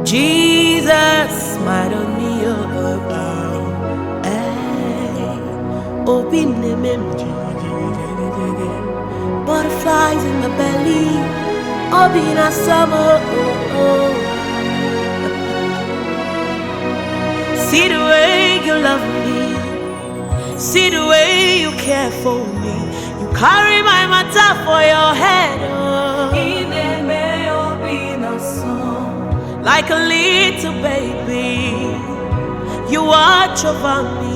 Jesus, smile on me, open the butterflies in my belly, open a summer. See the way you love me, see the way you care for me. You carry my matter for your head, like a little baby. You watch over me,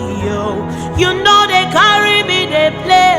you know they carry me, they play.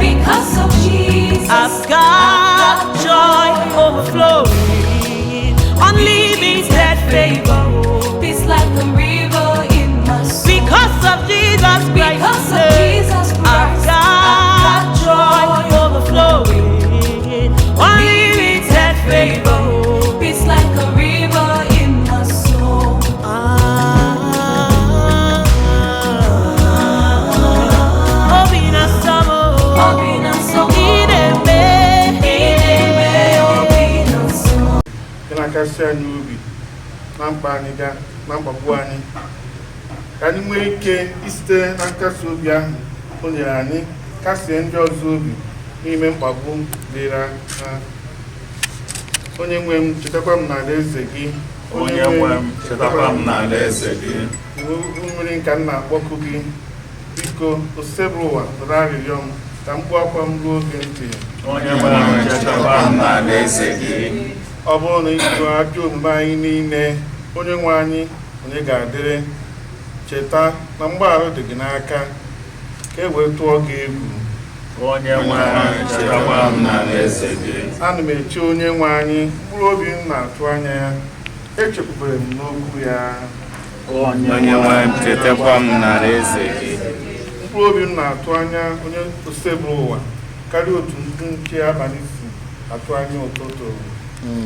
Because of Jesus, I've got joy overflowing, unlimited favor, peace like a river in my soul. Because of Jesus Christ, I've got joy overflowing, unlimited favor, peace like a river in my soul. Kasị anyị obi na mkpa anyị ga na mgbagbu anyị ka anyị nwee ike isite na nkasi obi ahụ o nyere anyị kasie ndị ọzọ obi n'ime mkpagbu dịrị ha. Onye nwe m, chetakwa m n'ala eze gị. Onye nwe m, chetakwa m n'ala eze gị. Mmiri ka m na-akpọku gị, biko osebụ ụwa nụrụ arịrịọ m ka mkpu akwa m ruo oge ntị. Onye nwe m, chetakwa m n'ala eze gị. Ọ bụrụ na ịjụ ajọ omume anyị niile, onye nwe anyị onye ga-adịrị, cheta na mgbaghara dị gị n'aka ka e wee tụọ gị egwu. Onye nwe anyị, chetakwa m n'ala eze gị. Ana m eche onye nwe anyị, mkpụrụ obi m na-atụ anya ya, echekwubere m n'okwu ya. Onye nwe m, chetakwa m n'ala eze gị. Mkpụrụ obi m na-atụ anya onye osebụrụ ụwa karịa otu ndị nke abalị si atụ anya ụtụtụ.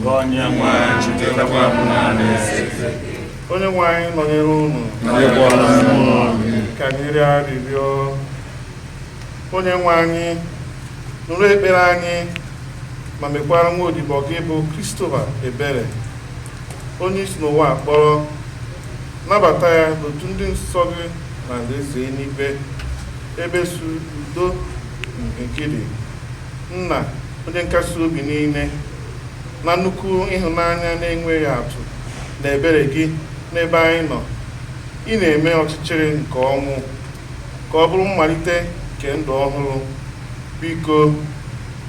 Onye nwe anyị, chetakwa m n'ala eze gị. Onye nwe anyị nọnyere unu ka anyị rịọ arịrịọ. Onye nwe anyị nụrụ ekpere anyị ma mekwara nwa odibo gị bụ Christopher ebere, onye isi n'ụwa akpọrọ, nabata ya n'otu ndị nsọ gị na alaeze eluigwe, ebe su udo nke dị. Nna onye nkasi obi niile, na nnukwu ịhụnanya na-enweghị atụ na ebere gị n'ebe anyị nọ, ị na-eme ọchịchịrị nke ọnwụ ka ọ bụrụ mmalite nke ndụ ọhụrụ. Biko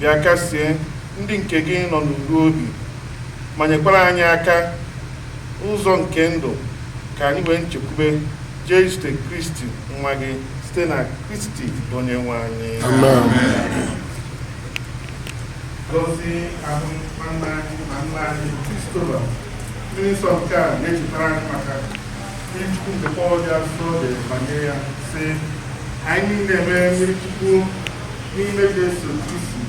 bịa kasie ndị nke gị nọ n'udo obi, ma nyekwara anyị aka ụzọ nke ndụ ka anyị nwee nchekwube jee izute Kristi nwa gị site na Kristi onye nwe anyị. Gọzie ahụ nwanne anyị na nna anyị Christopher, ndị nsọ nke a na-echetara anyị maka Chukwu nke Pọl dị asọ dị banyere ya, sị anyị niile mere mmiri Chukwu n'ime Jesu Kristi,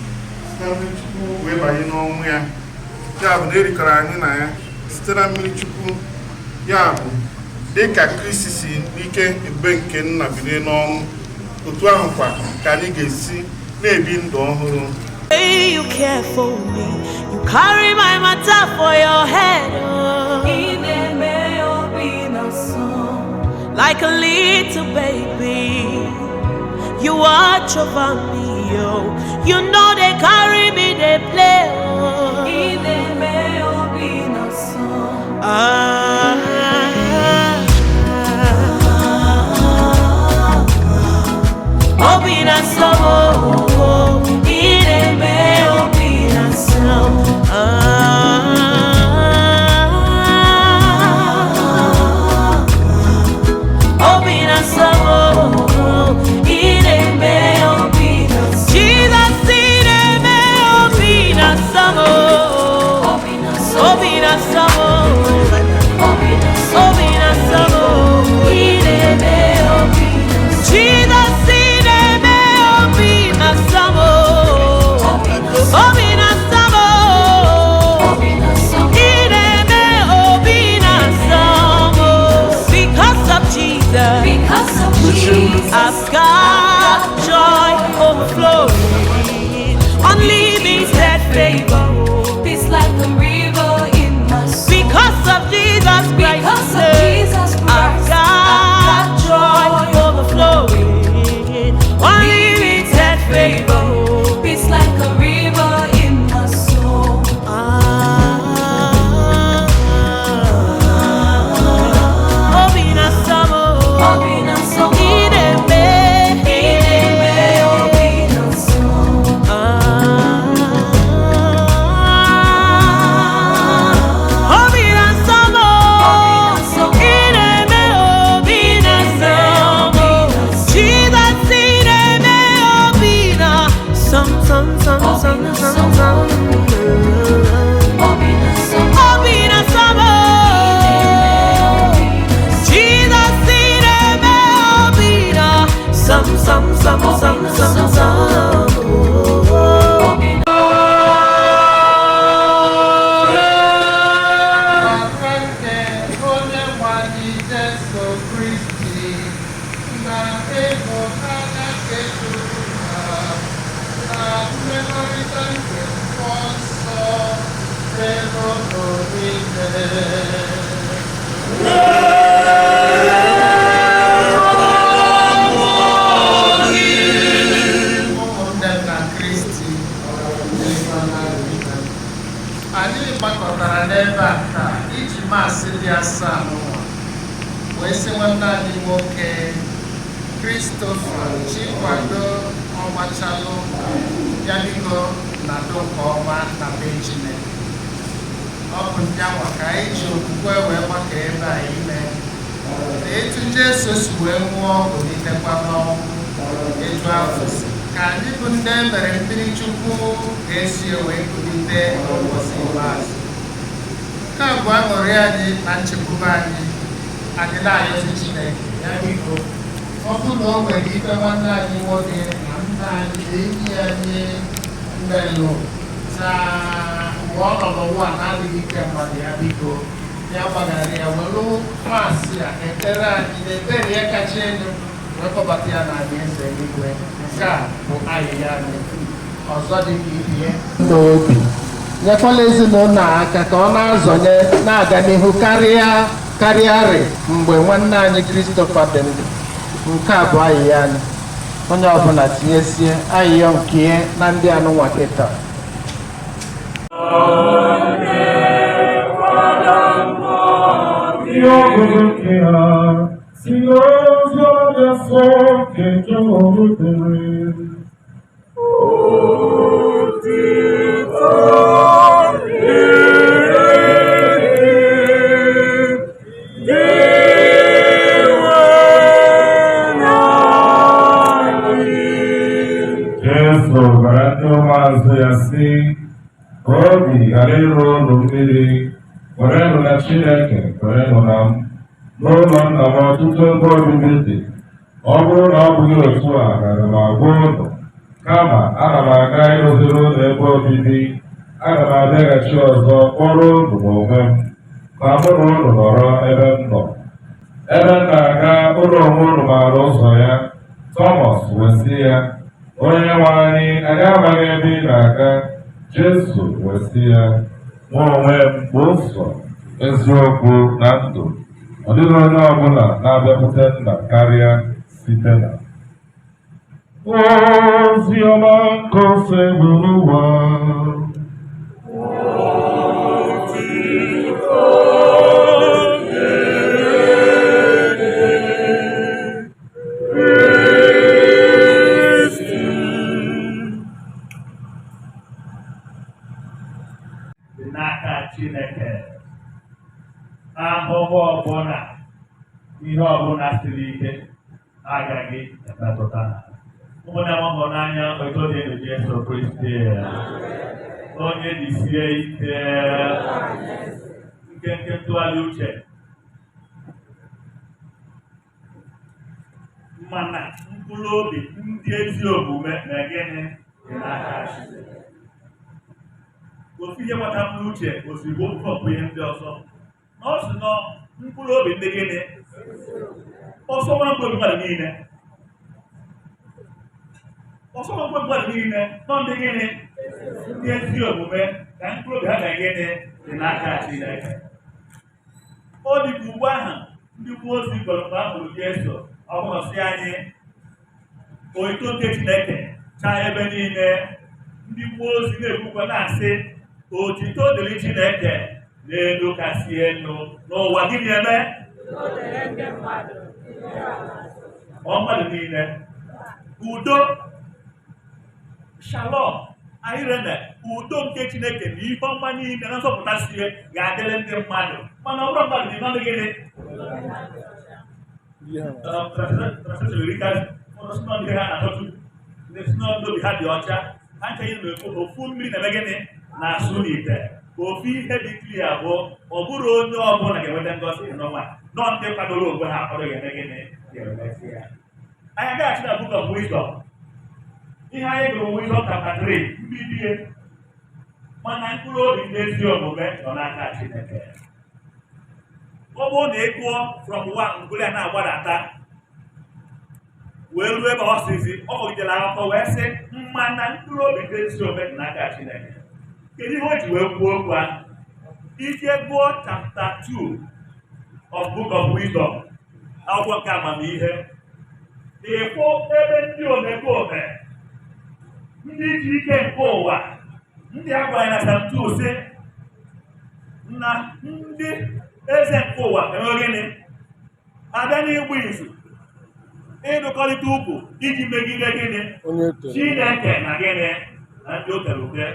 site na mmiri Chukwu wee banye n'ọnwụ ya. Ya bụ na erikọrọ anyị na ya site na mmiri Chukwu. Ya bụ dị ka Kristi si n'ike ebube nke nna bilie n'ọnwụ, otu ahụ kwa ka anyị ga-esi na-ebi ndụ ọhụrụ. You care for me, you carry my matter for your head, like a little baby. You watch over me, you know they carry me, they play. Open us Because of Jesus, I've got joy overflowing, unlimited favor, peace like a river in my soul. Because of Jesus Christ, I've got joy overflowing, unlimited favor, peace like a river in my soul. Christopher Chikwadonze Ogbachalu Yaligo na Dokoma na Benjamin. Open Yawa Kaiju, where we're working by email. The Jesu swim walk with the Pano, it was. Can you put them and finish to go? Yes, you wait to be there or was in last. Kagwa Moriadi and Chikubani and the Lions today. Yaligo. Ọkụ na o nwere ife nwanne anyị nwoke na nna anyị enyi anyị mmelụ saa mgbe ọ nọ n'ụwa na-adịghị ike mmadụ ya biko ya gbagara ya welu maasị a ekpere anyị na ekpere ya kacha elu wee kpọbata ya na anyị eze eluigwe. Nke a bụ ahịhịa anyị ọzọ dị ka ibie n'obi nyekwala ezinụlọ aka ka ọ na-azọnye na-aga n'ihu karịarị mgbe nwanne anyị Christopher dị ndụ. Nke a bụ ahịhịa anyị onye ọbụla tinyesie ahịhịa nke na ndị anụnwa kịta. Obi ghara ịrụ ụlọ mmiri kwerenụ na Chineke kwerenụ na m. N'ụlọ nna m ọtụtụ ebe obibi dị. Ọ bụrụ na ọ bụghị otu a gara m agwa ụlọ, kama ana m aga ịrụziri ụlọ ebe obibi. Aga m abịaghachi ọzọ kpọrọ ụlọ n'onwe m ka mụ na ụlọ nọrọ ebe m nọ. Ebe m na-aga ụlọ onwe ụlọ maara ụzọ ya. Thomas wee sị ya, Onye nwe anyị, anyị amaghị ebe ị na-aga. Jesu wee sị ya, mụ onwe m bụ ụzọ, eziokwu na ndụ. Ọ dịghị onye ọbụla na-abịakwute nna karịa site na ozi ọma nke ose bụ n'ụwa. N'aka Chineke ahụhụ ọbụla ihe ọbụla siri ike agaghị emetụta ha. Ụmụnne m hụrụ n'anya otu dị elu Jesu Kristi onye jisie ike nke ntụgharị uche mana mkpụrụ obi ndị ezi omume na gịnị dị n'aka Chineke. Ofu ihe gbata mkpụrụ uche ozugbo mkpọpụ ihe ndị ọzọ na ọ sị nọ mkpụrụ obi ndị gịnị ọsọ nwa mgbe mmadụ niile ọsọ nwa mgbe mmadụ niile nọ ndị gịnị ndị ezi omume ka mkpụrụ obi ha ga gịnị dị n'aka Chineke. Ọ dị ka ugbu ahụ ndị mmụọ ozi gwara mgbe a hụrụ Jesu ọbụghọsị anyị oito nke Chineke chaa ebe niile, ndị mmụọ ozi na-ekwukwa na-asị otito dịrị Chineke n'elu kasị elu n'ụwa gịnị eme mmadụ niile. Udo shalom irene udo nke Chineke na ihe ọma niile na nzọpụta sie ga-adịrị ndị mmadụ, mana ọ bụrụ mmadụ dị n'ọnụ gịnị n'obi ha dị ọcha ha ncheghị na-ekwu ofu mmiri na-eme gịnị na-asụ n'ite. Ofu ihe dị klia bụ ọ bụrụ onye ọbụla ga-enweta ngozi n'ọnwa nọ ndị kwadoro onwe ha akọrọ ga-eme gịnị ga-emesi ya. Anyị agaghachi na Book of Wisdom, ihe anyị gụrụ Wisdom chapter 3 mbibi ihe, mana mkpụrụ obi ndị ezi omume nọ n'aka Chineke. Ọ bụrụ na ị gụọ from 1 mkpụrụ ya na-agbadata wee ruo ebe ọ sizi ọ kpọgidere akụkọ wee sị mana mkpụrụ obi ndị ezi omume dị n'aka Chineke. Kedu ihe o ji wee kwuo okwu ahụ? Ike gụọ chapter 2 of Book of Wisdom, akwụkwọ nke amamihe, ịfụ ebe ndị omekome ndị ji ike nke ụwa ndị agwara na Santu sị na ndị eze nke ụwa enwe gịnị abịa n'igbu izu ịdụkọrịta ukwu iji megide gịnị Chineke na gịnị na ndị otere uke.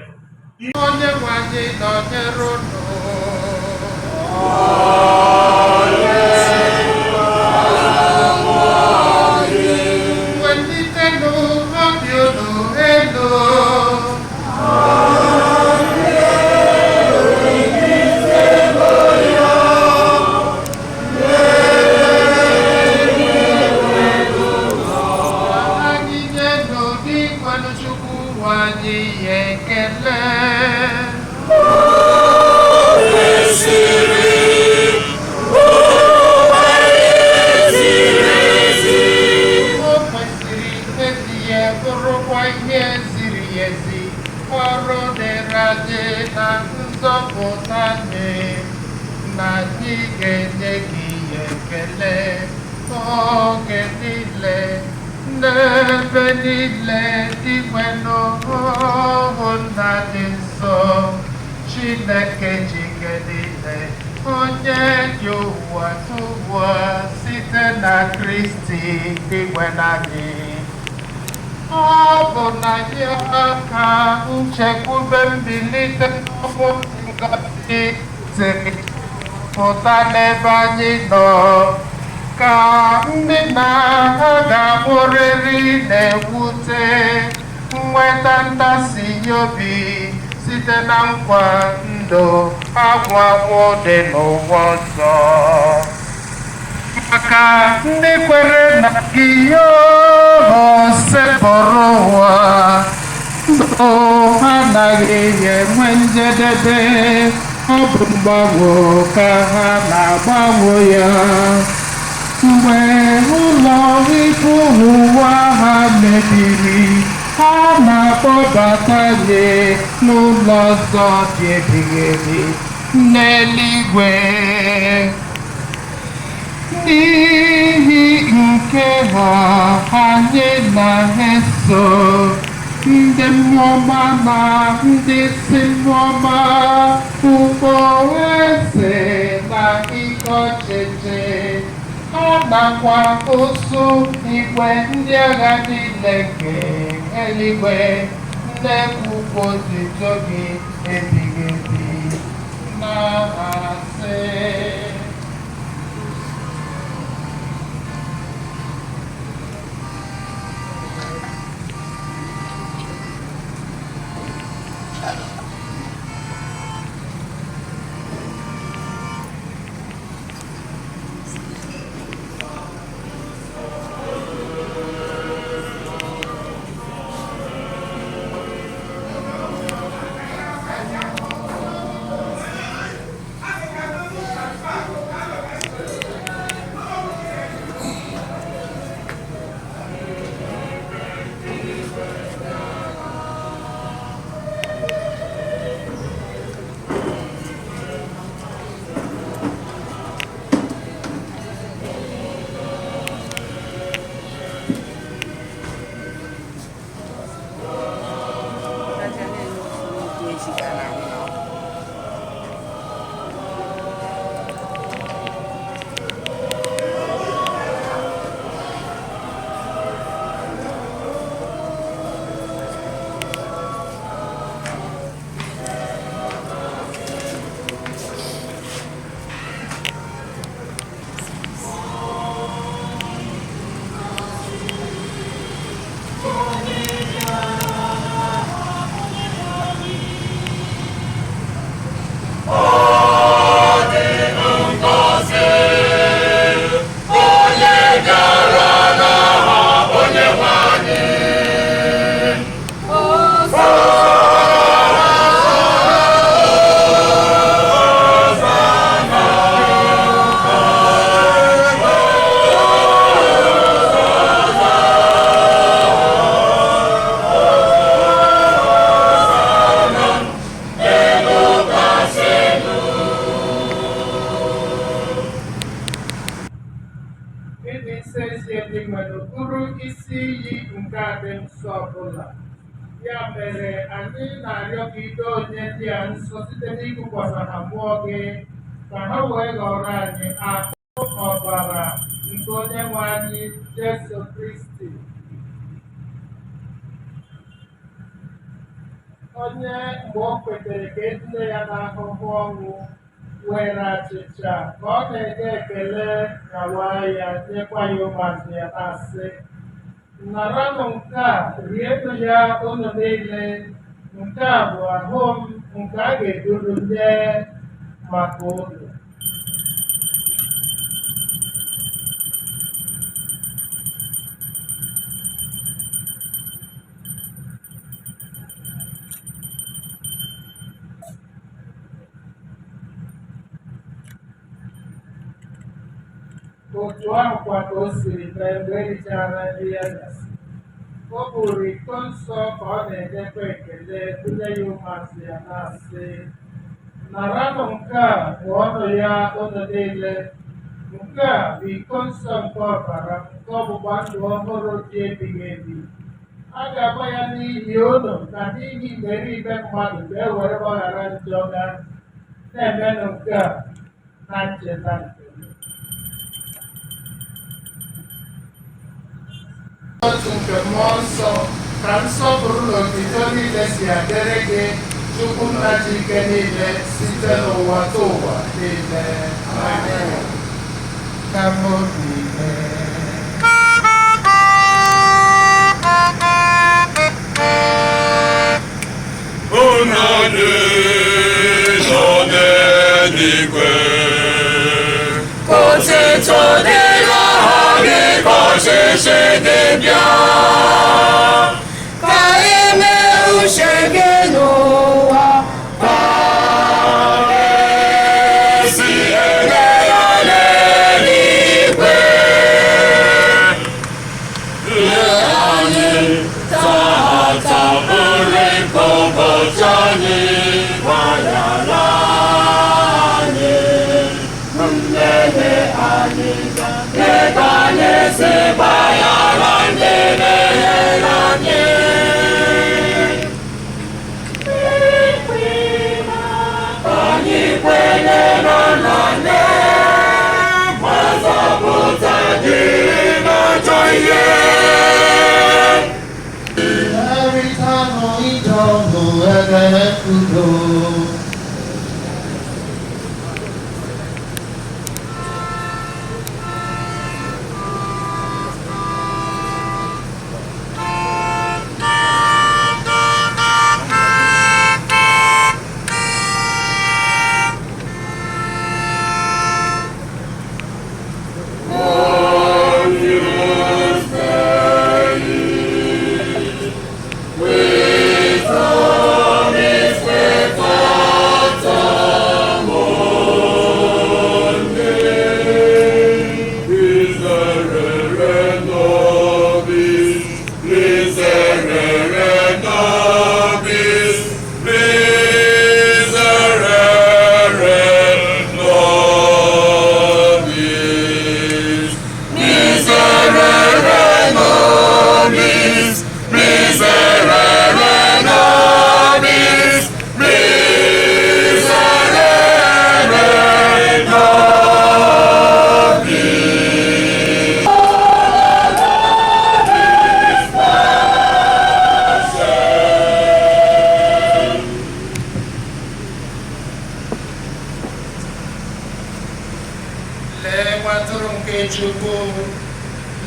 Onye nwe anyị nọnyere unu. Welitenụ obi unu elu. Anyị nyenụ gị kwenụ Chukwu anyị ekele. Ọrụ dịrị anyị na nzọpụta anyị na anyị ga-enye gị ekele oge niile n'ebe niile dịkwe n'ọhụ na dị nsọ. Chineke jike niile onye ji ụwa tụwa site na Kristi dịkwe n'anyị. Ọ bụ na ya ka nchekwube mbilite n'ọnwụ ngozi siri pụta n'ebe anyị nọ, ka ndị na-agha ga-abụrịrị na-ewute nweta ndasi obi site na nkwa ndụ agwụ agwụ dị n'ụwa ọzọ. Maka ndị kwere na gị sepụrụ ụwa, ndụ ha anaghị enwe njedebe. Ọ bụ mgbanwe ka ha na-agbanwe ya. Mgbe ụlọ ikwu ụwa ha mebiri, ha na-akpọbata anyị n'ụlọ ọzọ dị ebighị ebi n'eluigwe. N'ihi nke ha anyị na-eso ndị mmụọ ọma na ndị si mmụọ ọma, ụgbọ eze na ike ọchịchị, ha nakwa ụsụ igwe ndị agha niile nke eluigwe na-ekwukwa otuto gị ebighị ebi na-asị. n'ezie dị nwere bụrụ isi iyi nke adị nsọ ọbụla. Ya mere anyị na-arịọ ka ido onye ndị a nsọ site n'ịgụkwasa ha mmụọ gị ka ha wee ghọrọ anyị ahụ ọbara nke onye nwe anyị Jesu Kristi, onye mgbe o kwetere ka edule ya n'ahụhụ ọnwụ were achịcha ka ọ na-enye ekele nyawa ya nyekwa ya ụmụazụ ya na-asị, naranụ nke a rienụ ya unu niile, nke a bụ ahụ m nke a ga-eduru nye maka unu. Otu ahụkwa ka o siri mee mgbe erichara nri ya gasị, o buru iko nsọ ka ọ na-enyekwa ekele bunye ya ụmụazụ ya na-asị, naranụ nke a ṅụọnụ ya unu niile, nke a bụ iko nsọ nke ọbara nke ọgbụgba ndụ ọhụrụ dị ebighị ebi. A ga-agba ya n'ihi unu na n'ihi iberibe mmadụ ka e were gbaghara njọ ha. Na-emenụ nke a na ncheta nke otu nke mmụọ nsọ ka nsọpụrụ na otuto niile si adịrị gị, Chukwu nna ji ike niile, site n'ụwa ta ụwa niile. Amen. Ka obi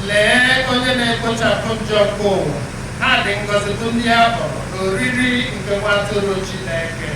lee onye na-ekpochapụ njọ nke ụwa. Ha dị ngọzi bụ ndị a kpọrọ n'oriri nke nwa atụrụ Chineke.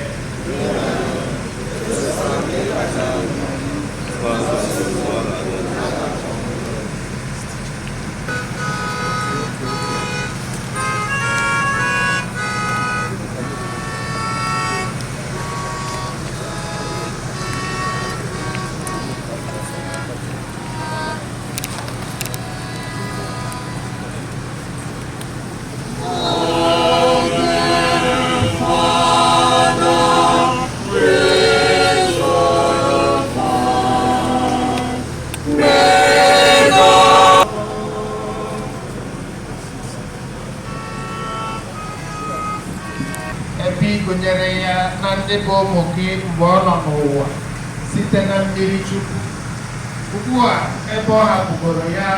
gụnyere ya na ndị bụ ụmụ gị mgbe ọ nọ n'ụwa site na mmiri Chukwu. Ugbu a ebe ọ hapụgoro ya,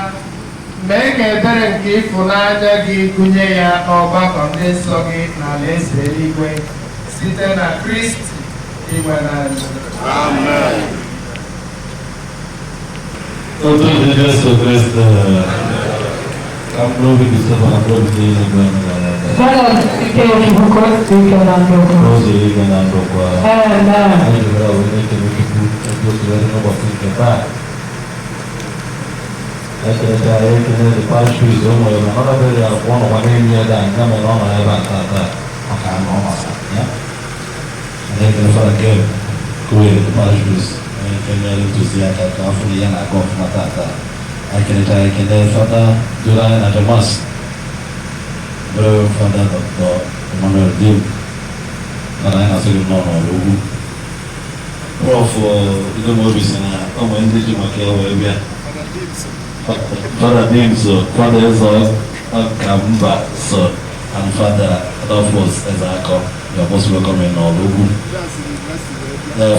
mee ka ebere nke ịfụnanya gị gụnye ya n'ọgbakọ ndị nsọ gị n'alaeze eluigwe site na Kristi igwe n'anyị. Amen. Otu ndị Jesu Kristi ka mkpụrụ obi Christopher na mkpụrụ obi niile bụ onye na-aga. Father, ike ofufe ike na ndokwa. N'ụzọ ike na ndokwa. Anyị jụrụ ọbụ na-ekele Chukwu ebe otu ebe n'ụbọchị nke taa. Ekele the pastries ụmụ ya na ọnọdụ ya ọ nọkwa n'elu ya daa nke mere ọ nọ ebe a taa maka na ọ masa ya. Anyị ekele Fada Kel Okoye the pastries anyị ekele ntụziaka ka afọ ya na-aga ọfụma taa. Anyị ekele Fada duru anyị na Jamas Fada Dr. Emmanuel Dim mana anyị na-asị gị nọ n'ọrụ ugwu. Prof Idomobi si na ọ nwere ndị ji maka ya wee bịa. Father names Father Ezenaja Oraukwu and Father Adolphus Ezenaja. You are most welcome in Oraukwu.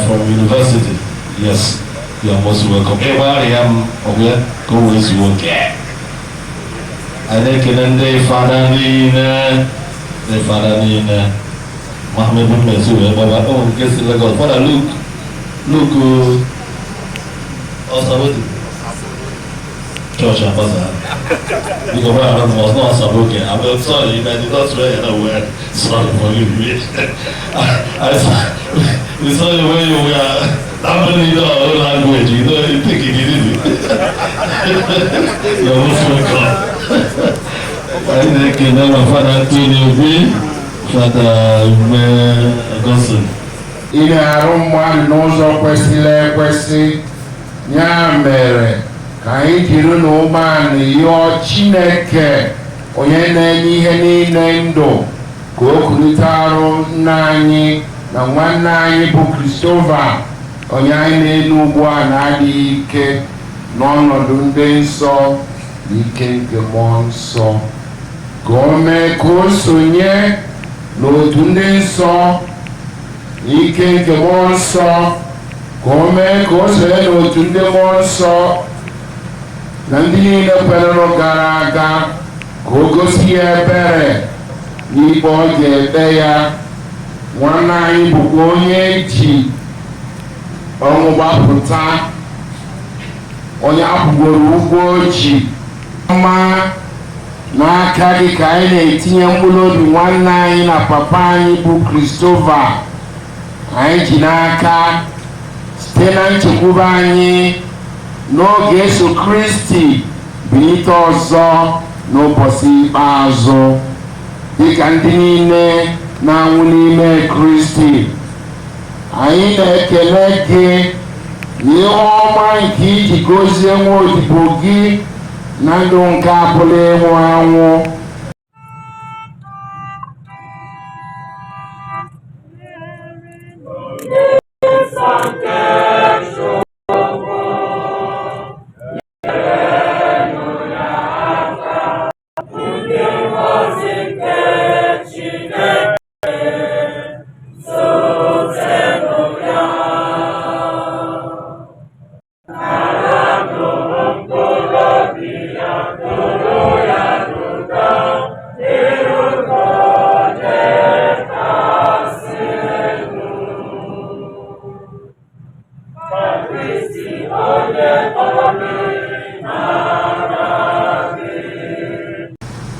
From university, yes, you are most welcome. Everybody am aware, go with you okay. I think in the Father Nina, Mohammed bin Mesu, oh, guess the God. Father Luke, also church ambassador. Because I was not Sabuke. I'm sorry, I did not swear a word. Sorry for you. We saw the way you were doubling your own language. You know, you think it easy. You're most welcome. I think you know Father Antonio, Father Augustine. In a room one knows of Kwesi, Nyamere. Ka anyị jiri n'ụmụanị yọọ Chineke onye na-enye ihe niile ndụ ka o kulite arụ nna anyị na nwanne anyị bụ Christopher onye anyị na-elu ugbu a na-adịghị ike n'ọnọdụ ndị nsọ na ike nke mmụọ nsọ ka o mee ka o sonye n'otu ndị nsọ na ike nke mmụọ nsọ ka o mee ka o sonye n'otu ndị mmụọ nsọ na ndị niile kwererụ gara aga ka o gosi ya ebere n'ikpe ọ ga-ekpe ya. Nwanne anyị bụkwa onye ji ọnwụ gbapụta, onye akwụgoro ụgwọ ji ọma n'aka gị ka anyị na-etinye mkpụrụ obi nwanne anyị na papa anyị bụ Christopher anyị ji n'aka site na nchekwube anyị n'oge Yesu Kristi bilite ọzọ n'ụbọchị ikpeazụ dịka ndị niile na-anwụ n'ime Kristi. Anyị na-ekele gị n'ihe ọma nke iji gozie nwa odibo gị na ndụ nke apụghị ịnwụ anwụ.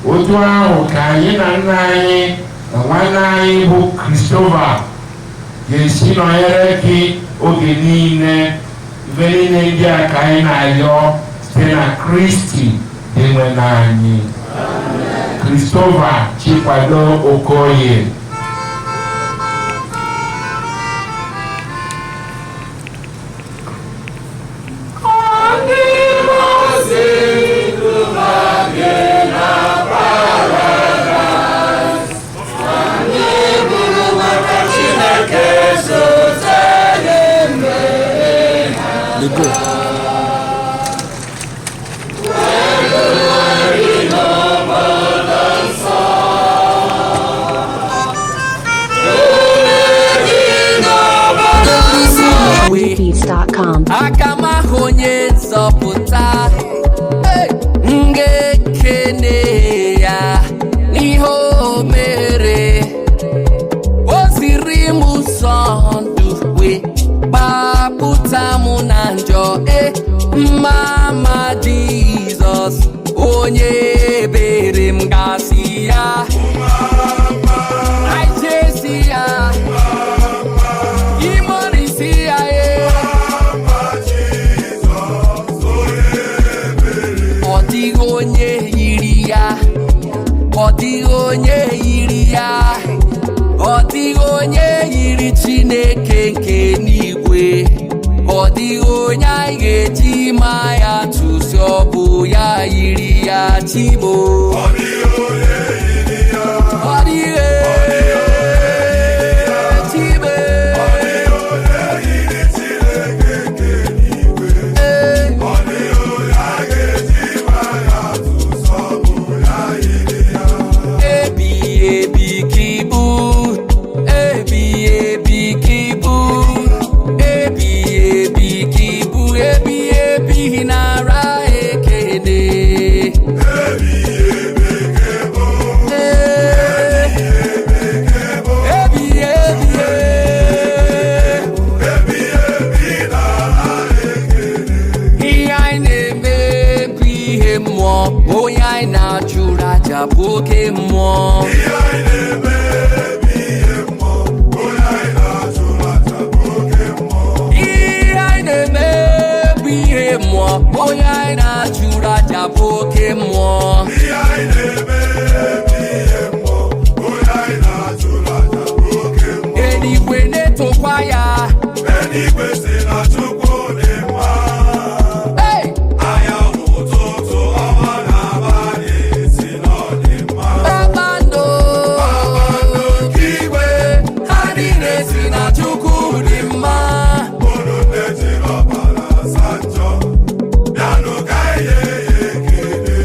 Otu ahụ ka anyị na nna anyị na nwanne anyị bụ Christopher ga-esi nọnyere gị oge niile. Ife niile ndị a ka anyị na-ayọ site na Kristi dị nwe n'anyị. Christopher Chikwadonze Okoye. ọ dịghị onye yiri ya, ọ dịghị onye yiri Chineke nke n'igwe, ọ dịghị onye anyị ga-eji ma ya tụsi, ọ bụ ya yiri ya Chibo. Ọ dịghị onye yiri ya, ọ dịghị Chibe, ọ dịghị onye yiri Chineke nke n'igwe, ọ dịghị onye anyị ga-eji ma ya tụsi, ọ bụ ya yiri ya. Ebighị ebi ka ibu, ebighị ebi ka ibu, ebighị ebi ka ibu, ebighị ebi nara ekele. Ebighị ebi ka ibu, ebighị ebi, ebighị ebi nara ekele. Ihe anyị na-eme bụ ihe mmụọ, onye anyị na-achụrụ aja bụ oke mmụọ. Ihe anyị na-eme bụ ihe mmụọ, onye anyị na-achụrụ aja bụ oke mmụọ. Ihe anyị na-eme bụ ihe mmụọ, onye anyị na-achụrụ aja bụ oke mmụọ. Ihe anyị na-eme bụ ihe mmụọ, onye anyị na-achụrụ aja bụ oke mmụọ. Eluigwe na-etokwa ya, eluigwe si na Chukwu dị mma. Anyanwụ ụtụtụ, ọnwa na abalị si na ọ dị mma. Kpakpando nke igwe, ha niile si na Chukwu dị mma. Unu ndị jiri ọbara asa njọ, bịanụ ka anyị nye ya ekele.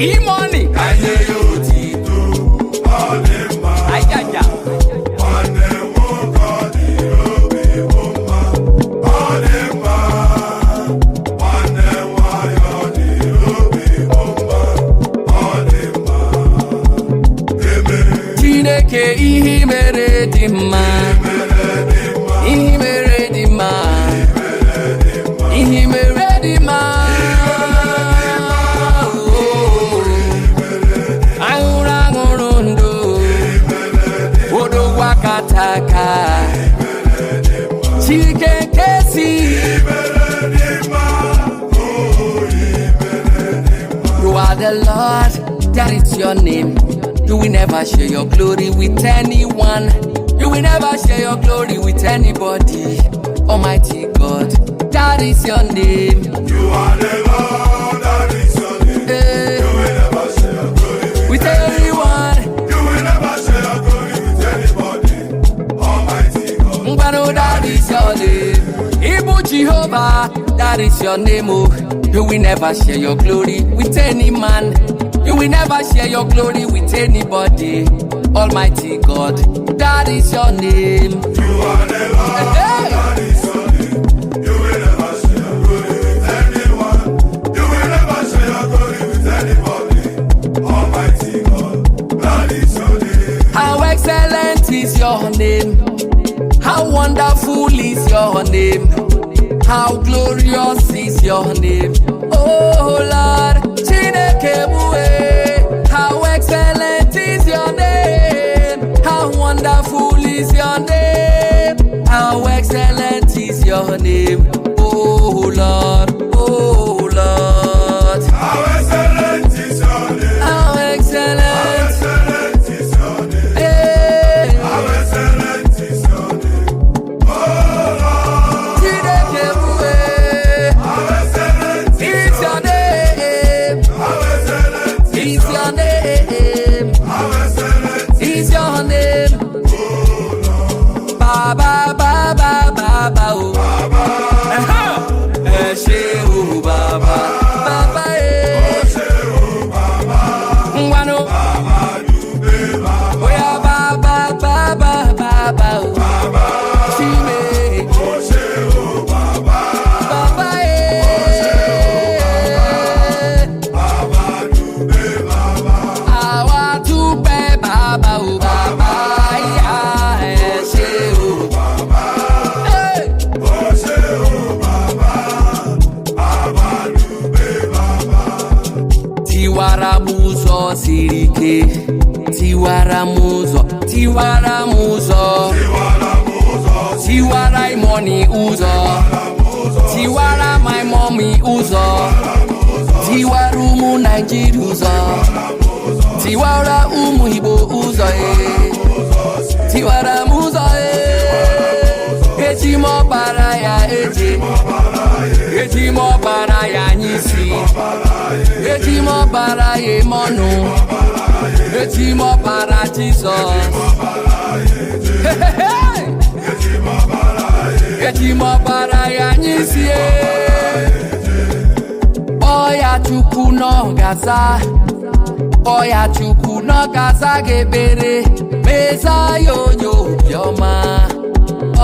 Imoni ka anyị nye ya otito, ọ dị mma. Ajaja nwanne m nwoke, ọ dịrị obi m mma, ọ dị mma. Nwanne m nwanyị, ọ dịrị obi m mma, ọ dị mma. Chineke, ihe mere dị mma, ihe mere dị mma, ihe mere dị mma. Aṅụrụ aṅụrụ ndụ, odogwu akataka, Chike nkesi. You are the Lord, that is your name. You will never share your glory with anyone. You will never share your glory with anybody. Almighty God, that is your name. You are the Lord, that is your name. You will never share your glory with anyone. You will never share your glory with anybody. Almighty God, that is your name. Ibu Jehovah, that is your name. Oh, you will never share your glory with any man. You will never share your glory with anybody. Almighty God, that is your name. You are the Lord, that is your name. You will never share your glory with anyone. You will never share your glory with anybody. Almighty God, that is your name. How excellent is your name. How wonderful is your name. How glorious is your name. Oh Lord, Chineke bue. How excellent is your name. How wonderful is your name. How excellent is your name. Oh Lord, oh Lord. How excellent is your name. How excellent. How excellent is your name. Hey. How excellent is your name. Oh Lord. Chineke bue. How excellent is your name. How excellent is your name. How excellent is your name. Oh Lord. Baba, Baba, Baba, oh. Baba. Oh Baba. Baba, eh. Oh Baba. Ngwano. Baba, dube Baba. Oh yeah, Baba, Baba, Baba, oh. Baba. Chime. Oh Baba. Baba, eh. Baba, dube Baba. Awa dube Baba, oh Baba, yeah, oh Baba. Hey. Oh Baba. Baba, dube Baba. Tiwara muzo sirike, tiwara muzo, tiwara muzo, tiwara imoni uzo, tiwara my mommy uzo, tiwarumu Nigeria uzo, tiwara ụmụ Igbo ụzọ tiwara m ụzọ eji m ọbara ya eji m ọbara ya anyịsi eji m ọbara ya eme ọnụ eji m ọbara Jizọs eji m ọbara ya anyịsi ọya Chukwu n'ọgaza ọya Chukwu n'ọgaza ga-ekpere meza ya onye obiọma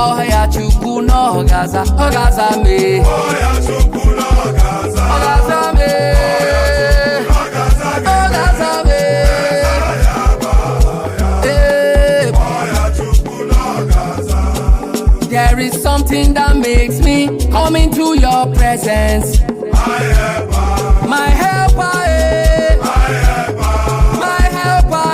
ọya Chukwu n'ọgaza ọgaza me ọya Chukwu n'ọgaza ọgaza me ọgaza me ọya Chukwu n'ọgaza. There is something that makes me come into your presence. My helper, my helper, my helper,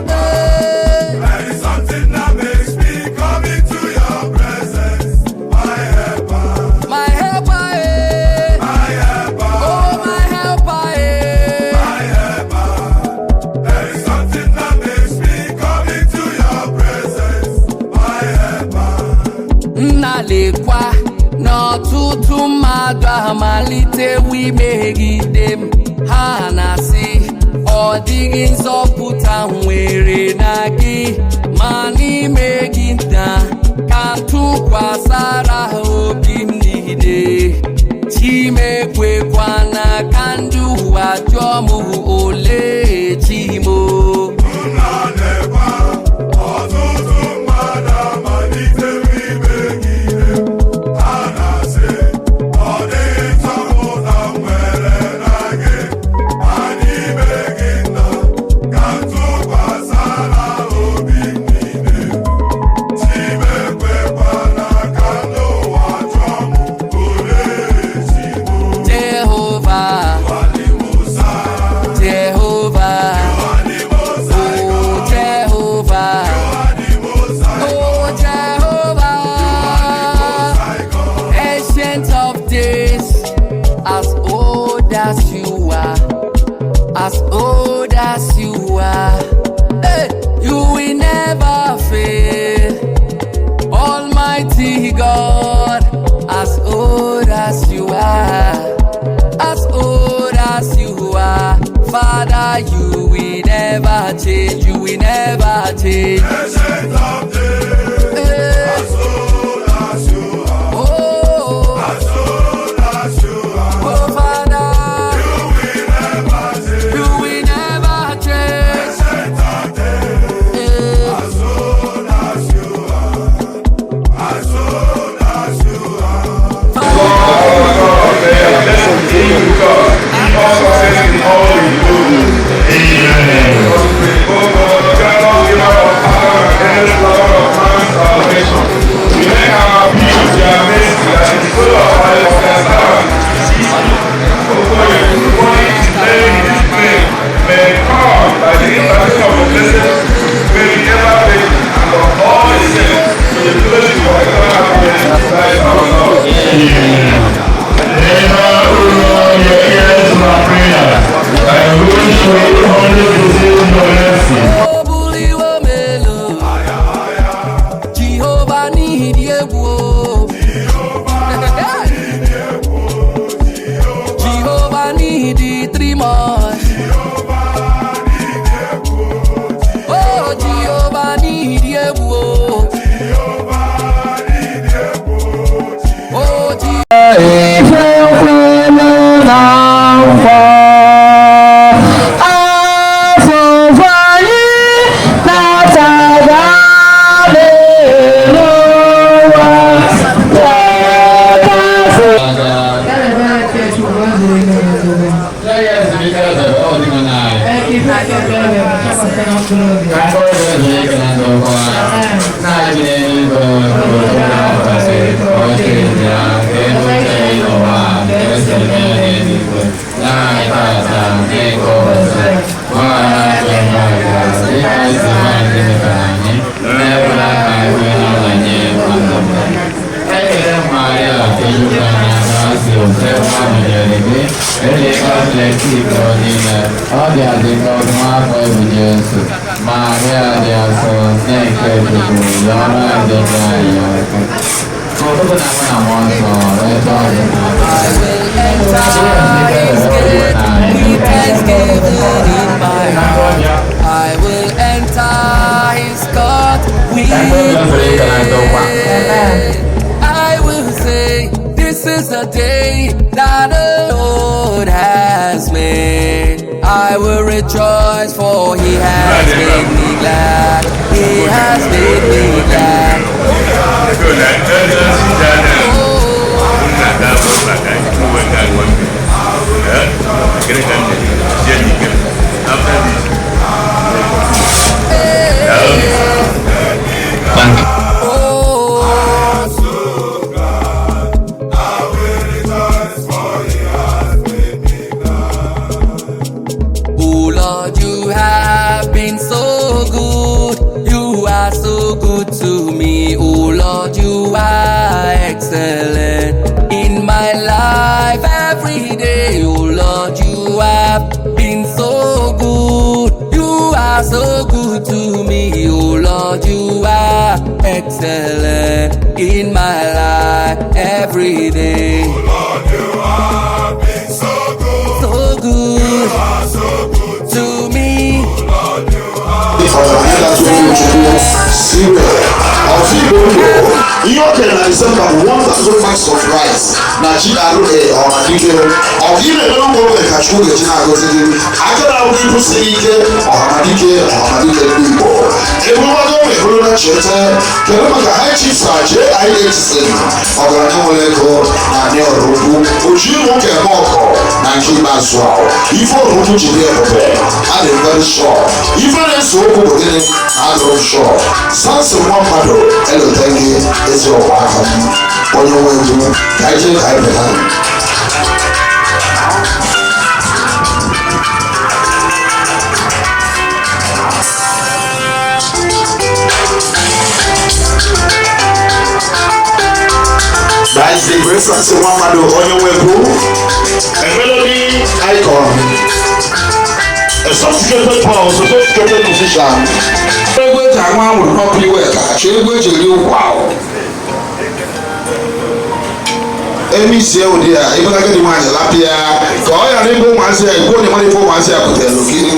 There is something that makes me come into your presence. My helper, my helper, my helper, oh my helper, my helper. There is something that makes me come into your presence. My helper. Nnalekwa n'ọtụtụ mmadụ amalitewo imegide m ha na-asị ọ dịghị nzọpụta nwere na gị ma n'ime gị nta ka m tụkwasara ha obi m niile chimekwekwana ka ndị ụwa jụọ m ole chimo as old as you are, hey, you will never fail. Almighty God, as old as you are, as old as you are, Father, you will never change, you will never change. Ancient of days, as old as you are, Oh, as old as you are. oh Father, You will never change. you will never change. Ancient of days, as old as you are, as old as you are. Jehovah need you. Jehovah need the 3 months. Oh, Jehovah need you. Oh, Maria, I will enter his court with I will say, this is the day that the Lord has made. I will rejoice, for he has made me glad. He has made me glad. Excellent in my life every day. Oh Lord, you have been so good. You are so good to me. Oh Lord, you are excellent in my life every day. Oh Lord, you have been so good. So good. You are so good to me. Oh Lord, you have ihe okenye na December bụ 1,000 bags of rice na GRA ọhamadike ọka ị na-emere ụmụ ogbenye ka Chukwu ga-eji na-agọzi gị aka na-abụghị ịbụsiri ike ọhamadike ndị Igbo ebumọdụ mebụrụ na cheta kedu maka high chiefs na JIHC ọgaranya nwere ego na anyị Oraukwu oji ụmụ ụka eme ọkọ na nke ikpeazụ ahụ ife Oraukwu ji dị ebube a dị very sure ife na-eso okwu bụ gịnị adụrụ sure Samson nwa mmadụ eleta gị ezi ọkwa aka m onye nwe egwu ka anyị jee ka anyị bịa That's the great Samson nwa mmadụ onye nwe egwu a melody icon, a sophisticated power, a sophisticated musician. Egwu eji anwụ anwụrụ n'ọkụ iwe ka achọ egwu eji eri ụkwụ ahụ. Emi sie ụdị a, ebe ka gị nwaanyị lapịa ka ọ ghara ịbụ ụmụazị ya ikwu onye mara ife ụmụazị ya pụtara n'okiri.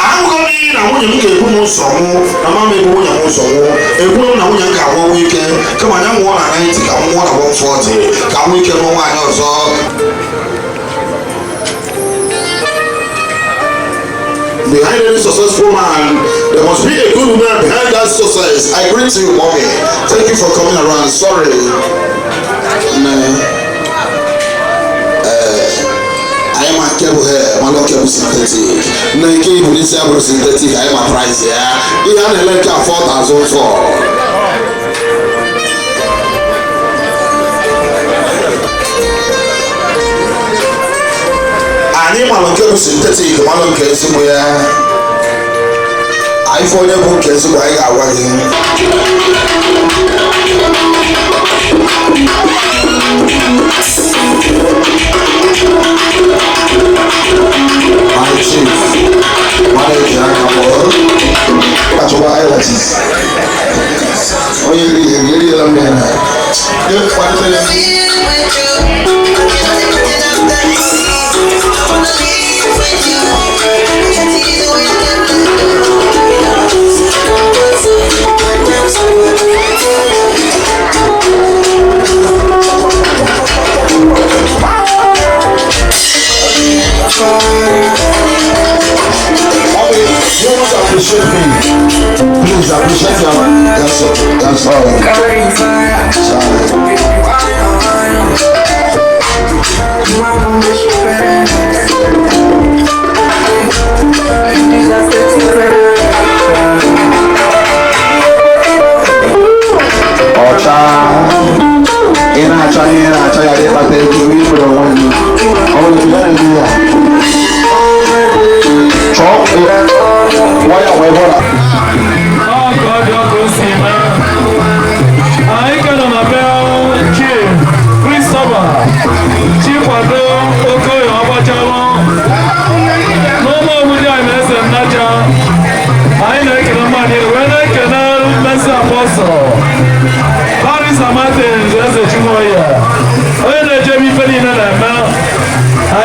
Ahụghị onye na nwunye m ga-ebu m nsọ mụ na mama ebu nwunye m nsọ mụ ekwu m na nwunye m ga-agbanwe ike kama ya nwụọ na 90 ka m nwụọ na 140 ka m nwee ike n'ụwa nwaanyị ọzọ. Behind any successful man, there must be a good woman behind that success. I greet you, mommy. Thank you for coming around. Sorry. I am a cable hair, my local synthetic. Nike police are synthetic. I am a price here. He had a like 4,004. Anyị malụ nke bụ sintetik malụ nke ezigbo ya ife onye bụ nke ezigbo anyị ga-agwa gị my chief manager akabọ achọba highlights onye iri ya mmiri na appreciate me. Please appreciate your that's all. Inacha ya de parte de tu vida pero bueno. Ahora tú ya no ya. Chop. Waya webora. Oh God, you're good, man. I got on a bell.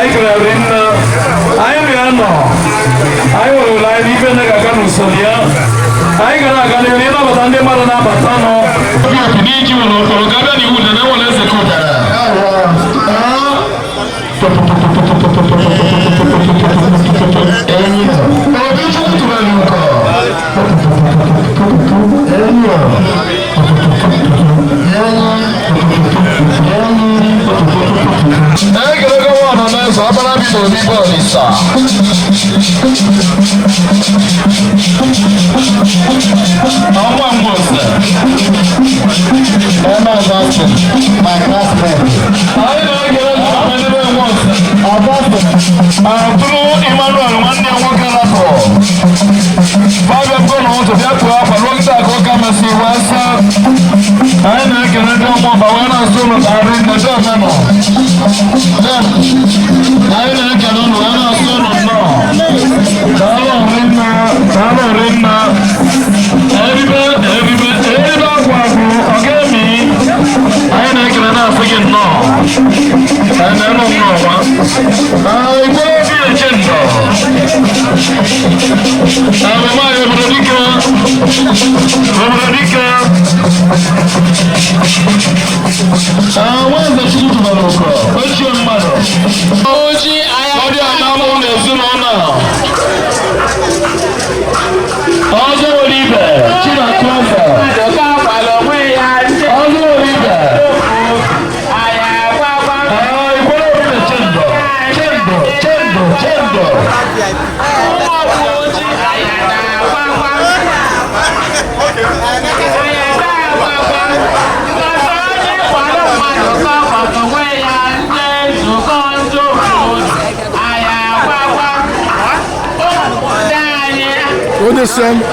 anyị kere nna anyị bịa nọ anyị nwere ụlọ anyị ife ndị ga-aga n'usoro ya anyị gara aga n'ihu ịnabata ndị mmadụ na-abata nọ n'iji nwere ụkọrọ ga-abịa n'iwu na na-enwere eze ka ụdara My classmate. Emmanuel, one day, one cannot. Father, go on to that to have a long time. Go come and see what's up. I know I cannot do more, but when I saw the ring, the door, I know I cannot do Listen.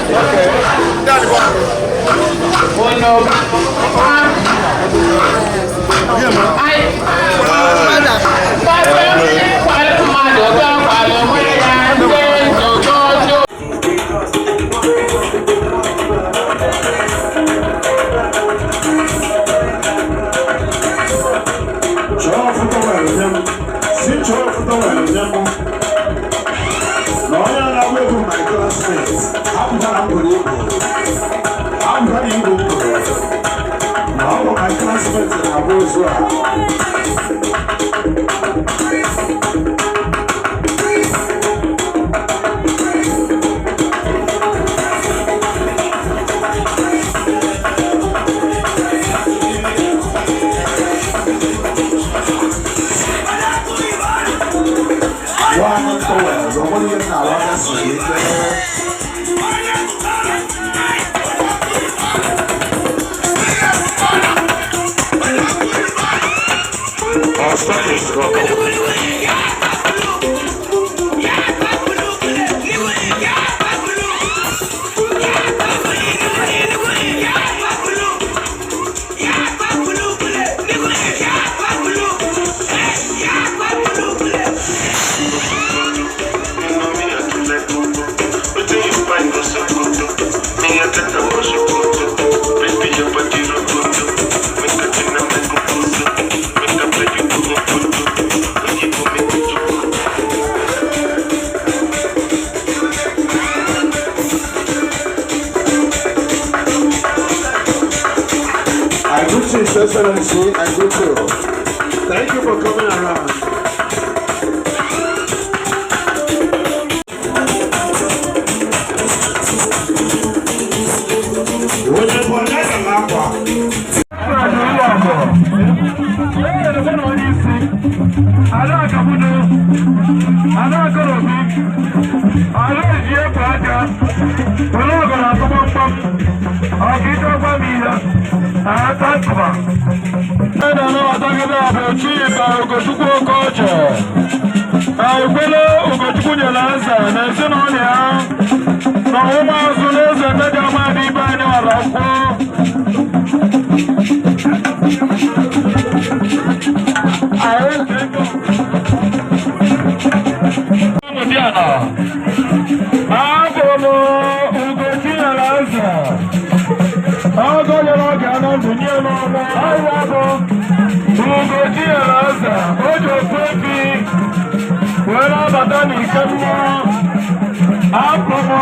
Excellency, I do too. Thank you for coming around. Chikwadonze Ugochukwu nyere eze na ezinụlọ ya na ụmụazụ na Ezenaja Oraukwu. Buena batani kamo. Apromo.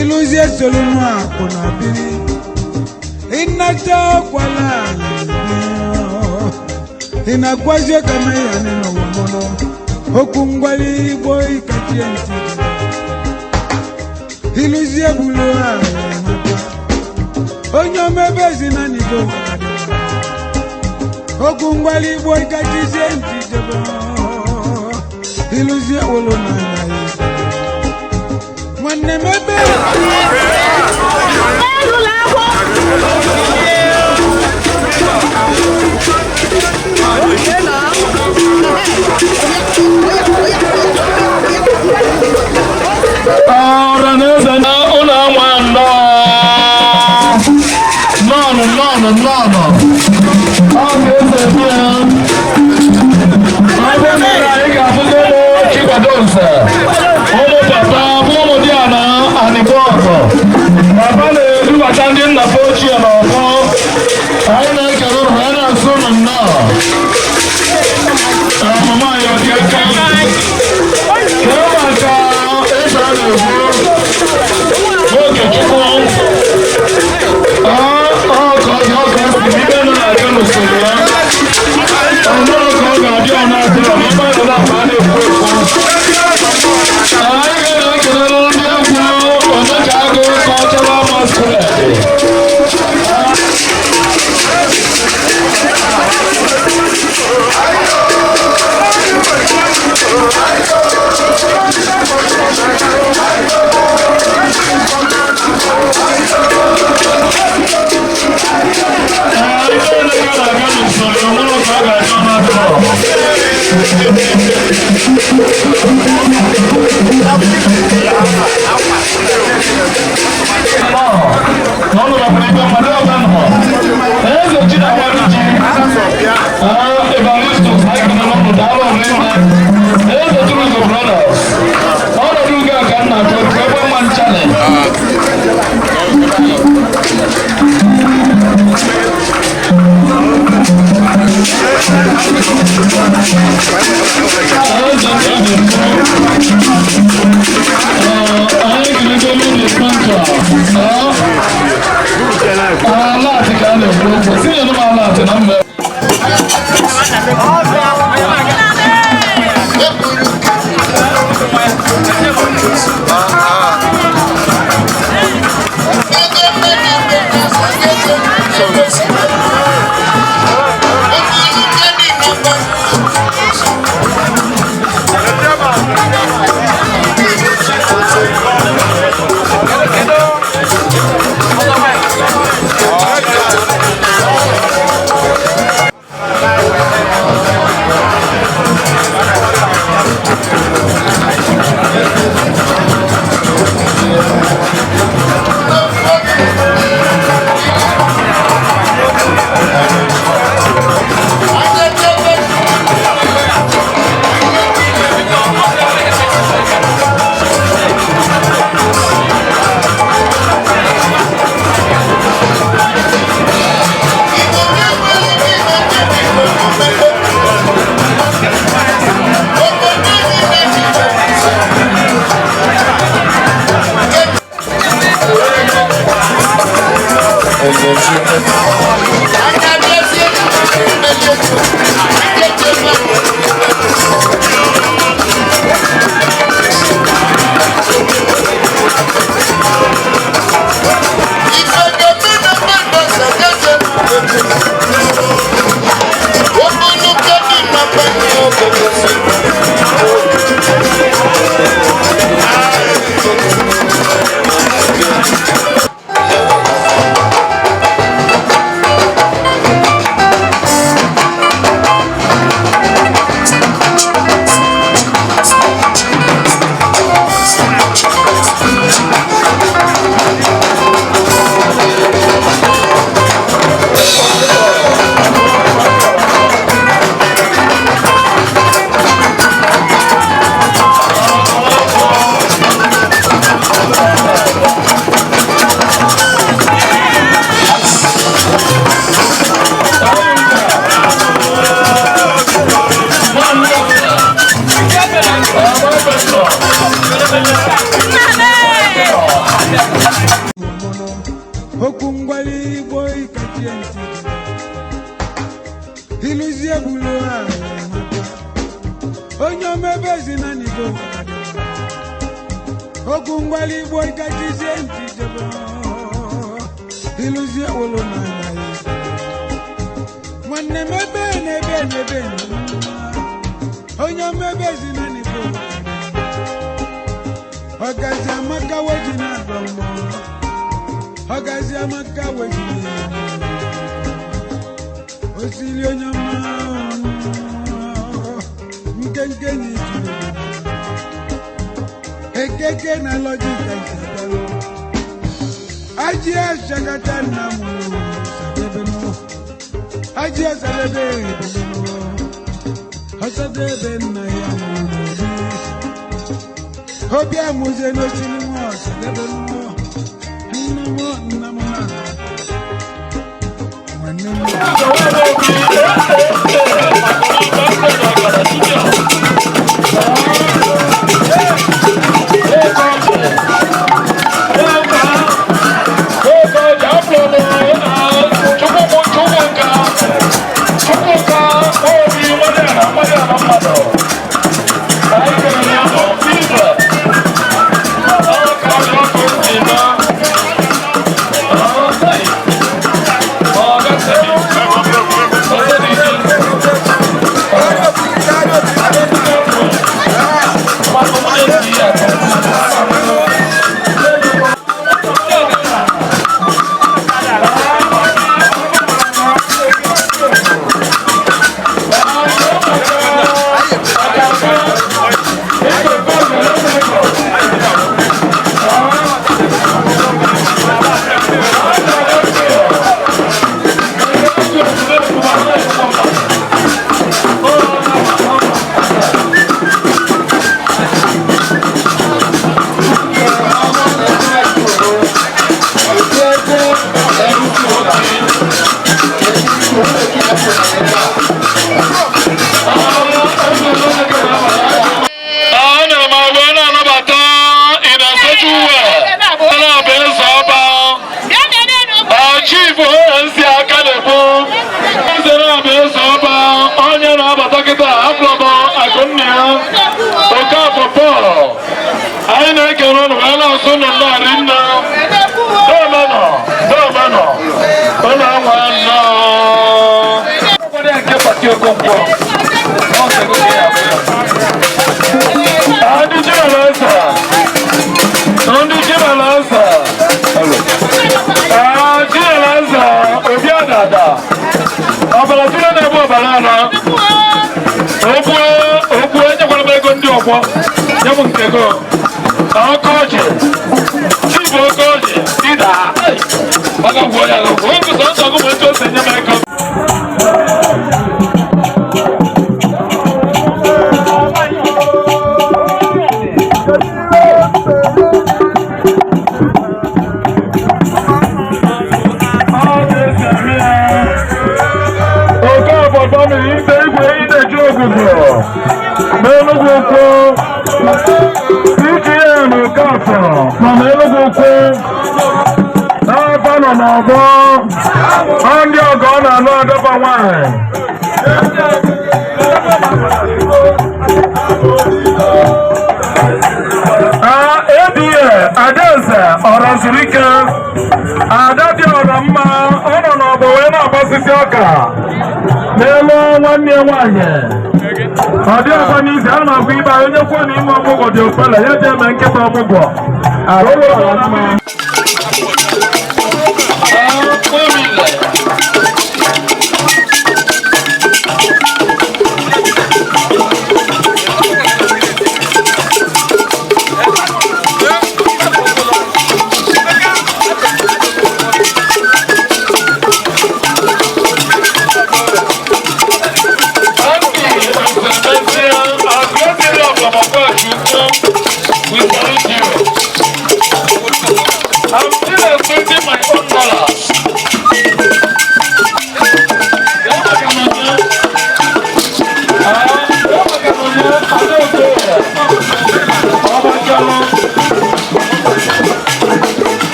Iluzie solunwa kuna bini Inacha kwa la Inakwazio kama ya neno wamono Okungwali boy katia ntiga Iluzie buluwa Onyo mebezi na nigo Okungwali boy katia ntiga Iluzie wolo na Mwane mebe Ahora neza na una mwanda Nono Ahora bien Ahora mera ega fuzelo Chikwadonze Papa, Momo Diana, and the Papa, the Luatanian Napochi and all. I like a little hand soon and now. Mamma, you're getting Masquerade.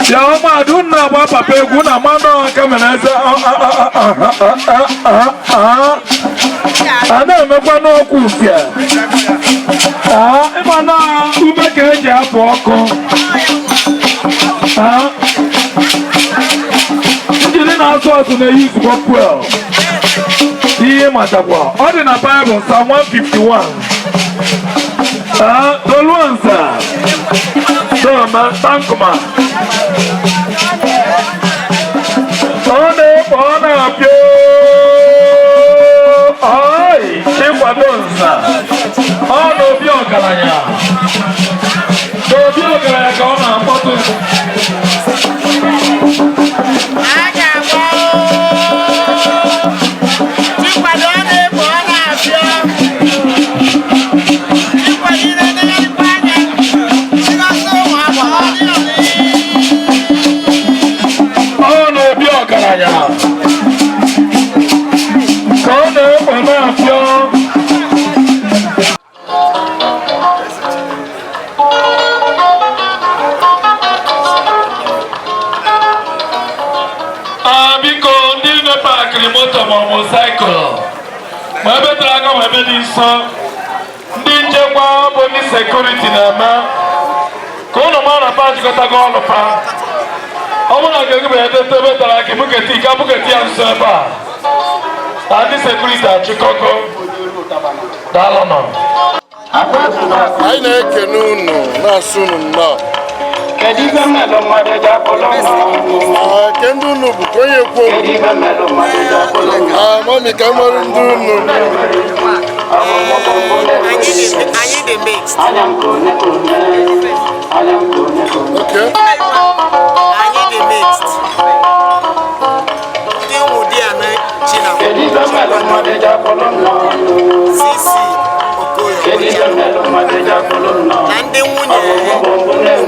Ya ọma dunna ba papa egwu na mano kameneza ana emekwa n'okwu ufia ịma na ume ka eji apụ ọkụ njiri na-asụ asụ na-eyi izugbo fuel ihe matakwa ọ dị na Bible Psalm 151 Toluanza Doma Tankuma Ona pio Ai Chikwadonze Ono bio kalanya Do bio kalanya ka ona mpoto Aga mo Chikwadonze bona pio security na ma ko no mara pa jikota go no pa omo na gege be te be tara ki buketi ka buketi an so ba andi security a chikoko dalo no ai na ekenu unu na sunu no Kediga melo madeja kolongo kendu unu bu konye kwo Kediga melo madeja kolongo mami kamar ndunu Anyị dị mixed. Okay. Anyị dị mixed. Ndị ụdị a na China. Sisi Okoye Ogbachalu. Na ndị nwunye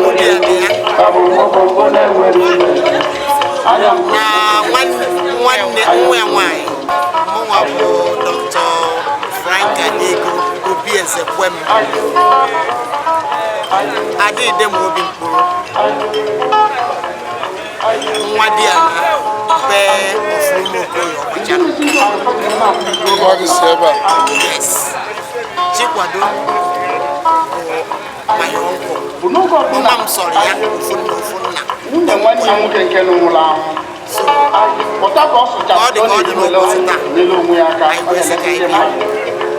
ụdị a dị ya. Na nwanne nwa ya nwanyị. Mụnwa bụ Dr. Frank Adego Obi Ezekwem. Adịde m obi mkpụrụ. Nwa di ya be Ofurumo Okoye Ogbachalu. Yes. Chikwado my uncle. Mama m sọrọ ya ofunna. So, ọ dị n'ụbọchị taa. Anyị kwesịrị ka anyị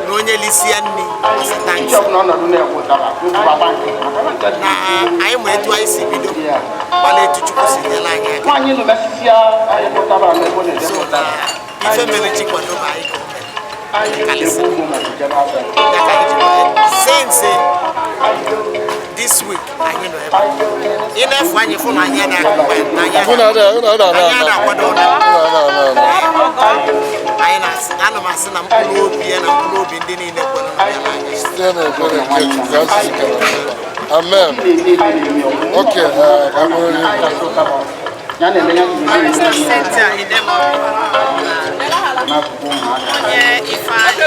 n'onye lisi ya nne na anyị ma etu anyị si bido gbala etu Chukwu si nyere anyị aka. So, ife mere Chikwado bụ anyị ka since this week anyị nọ ebe ị na-efu anyị fụ na anyị na-akwado anyị na-asị ana m asị na mkpụrụ obi ya na mkpụrụ obi ndị niile kwere Amen. Okay, onye Ifeanyị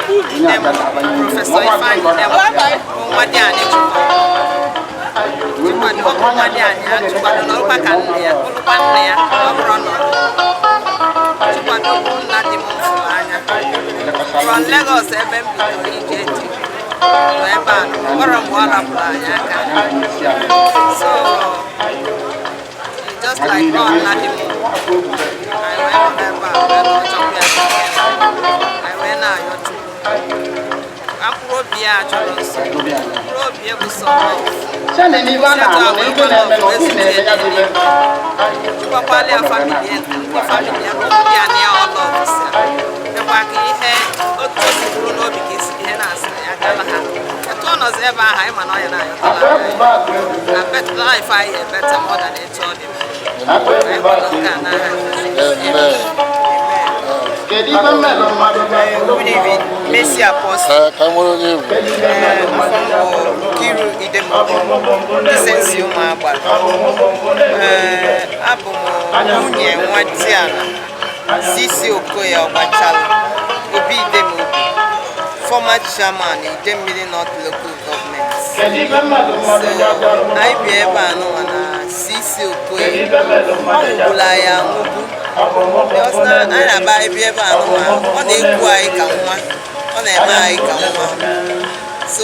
Prọfesọ Ifeanyị nwa dị anyị Chikwado nwa dị anyị Chikwado n'ọkwa ka nne ya ụlụkwa nne ya ọ bụrụ na Chikwado bụ nna dị m mfụrụ anya from Lagos ebe m bidoro ije eji nọ ebe a ọrụ mgbe ọ rapụrụ anyị aka so just like God nna dị m anyị wee nọ ebe a wee nọ chọpụ ya anyị wee na-ayọ Chukwu mkpụrụ obi ya chọrọ nsọ mkpụrụ obi ya bụ sọ Chukwakwali ya famili ya obi ya na ya ọlọ ọfịsị dịkwa ka ihe otu osi bụrụ n'obi ka esi ihe na-asị ya gala ha etu ọ nọzi ebe ahụ anyị ma na ọ ya na-ayọtala na betụla ife anyị ebeta mọda na etu ọ dị Good evening, Messi Apostle. Kiru Idemo, Desensi Umagba. Abụ m nwunye nwa Diana, Sisi Okoye Ogbachalu, Obi Idemo, former chairman Idemili North Local Government. So, anyị bi ebe a nụwa na Sisi Okoye ọgwụgwụla ya ngwugwu anyị na-aba ebe ebe a ọ na-ekwu anyị ka nwa ọ na-eme anyị ka nwa so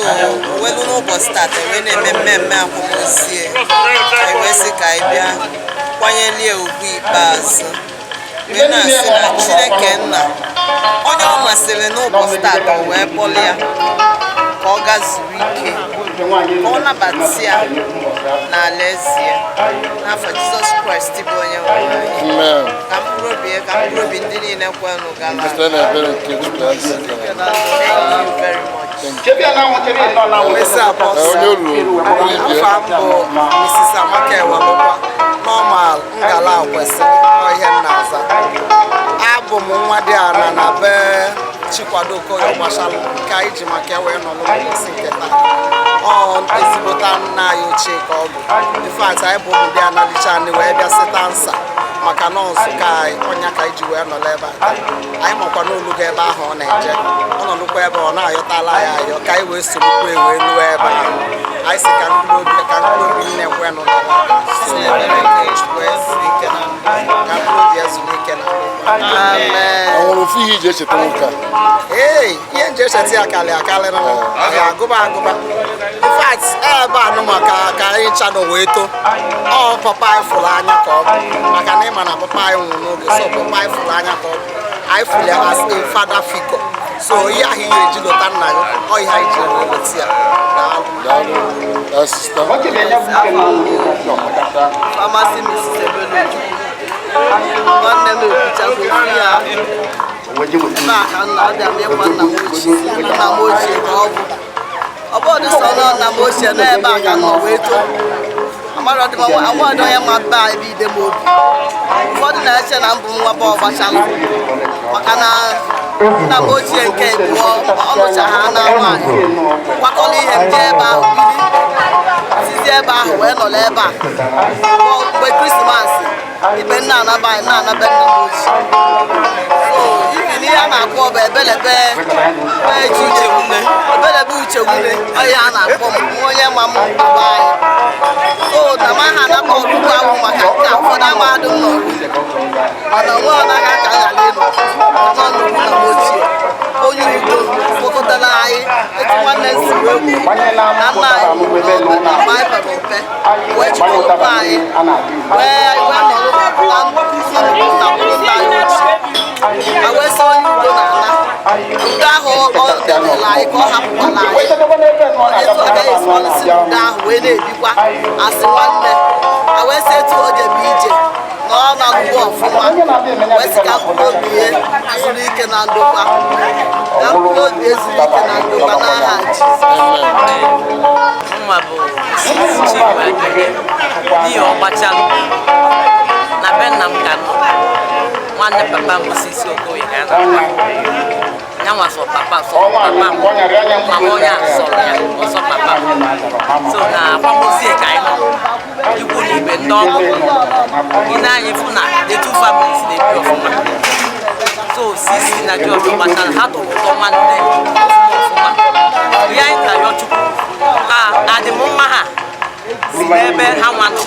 welu n'ụbọchị tata wee na-eme mmemme akwamozu anyị wee sị ka anyị bịa kwanyelie ugwu ikpeazụ wee na-asị na Chineke nna onye ọ masịrị n'ụbọchị tata wee kpọrọ ya ka ọ gaa zuru ike ka ọ nabata ya n'ala ezi ya n'afọ Jizọs Kraịst bụ onye nwe anyị ka mkpụrụ obi ndị niile kwenụ gara Mrs. Amaka Ewelụkwa normal ngala kwesịrị ọhịa nnaza abụ m nwa dị ana na be Chikwadonze Okoye Ogbachalu nke anyị ji maka wee nọ n'ụbọchị nke taa ọ ezigbota nna anyị ochie ka ọ bụ in fact anyị bụ ndị analicha anyị wee bịa sita nsa maka nọ Nsụka anyị ọnya ka anyị ji wee nọ ebe a anyị makwa n'olugo ebe ahụ ọ na-eje ọ nọlụkwa ebe ọ na-ayọtala ya ayọ ka anyị wee sorokwa wee lụọ ebe ahụ anyị si ka mkpụrụ obi nne kwenụ ofu ihe iji echeta nwoke ihe nji echeta ya karịrị na agụba in fact ebe anụ maka ka anyị chado wee too ọ papa anyị fụrụ anya ka ọ bụ maka na ịma na papa anyị nwụrụ n'oge so papa anyị fụrụ anya ka ọ bụ anyị fụrụ ya as a father figure so ihe ahụ ihe eji lụta nna ya ọ ihe anyị jiri wee lụta ya Pharmacy Mrs. Ebeneju nwanne m ekwuchago ya n'aka nna abịa m ịkwa nna m ochie ka ọ bụ ọdịsọ nna m ochie n'ebe a ka nọ wee too amadụ onye ma be ebe ide m obi ụfọdụ na-eche na mbụ nwa bụ Ogbachalu maka na nna m ochie nke abụọ ọ nụcha ha na nwaanyị kwakọrọ ihe ndị ebe ahụ sizi ebe ahụ wee nọrọ ebe a mgbe Krismas ibe nna anabe nna m ochie so ibi n'ihe a na-akpọ bụ ebelebe uchewune onye a na-akpọ m onye ma m baba anyị so na ma ha anakọ ọrụgbu ahụ maka nke a ụfọdụ amadụ m nọrụ mana onwe ọ naghị aka ghara ịnọ nọ n'ugwu na ochie onye udo kpokọtara anyị etu nwanne si wee kwuo na nna anyị na mgbe anyị pere mpe wee chịkọta anyị wee nọrọ na nnukwu nna nna anyị ochie a wee sị onye udo na ala udo ahụ ọ debela anyị ka ọ hapụkwala anyị etu ọ gaghị esi ọlụsi udo ahụ wee na-ebikwa asị nwanne a wee sị etu o jebe ije na ọ na-agụgụ ọfụma wee sị ka mkpụrụ obi ya zuru ike na ndokwa ka mkpụrụ obi ezuru ike na ndokwa n'aha mma bụ n'ihi Ogbachalu na be nna m ka nọ nwanne papa m Sisi Okoye ka ya nwa sọ papa m mama onye a sọrọ ya ọsọ papa m so na akwamozu ka anyị nọ ikwu na ibe ndị ọgọ ị na-anyị fụ na the two families na-ebi ọfụma so Sisi na George Ogbachalu ha tụrụ ụtọ nwanne ọfụma ihe anyị na-arịọ Chukwu ka adịmmma ha si n'ebe ha nwa nọ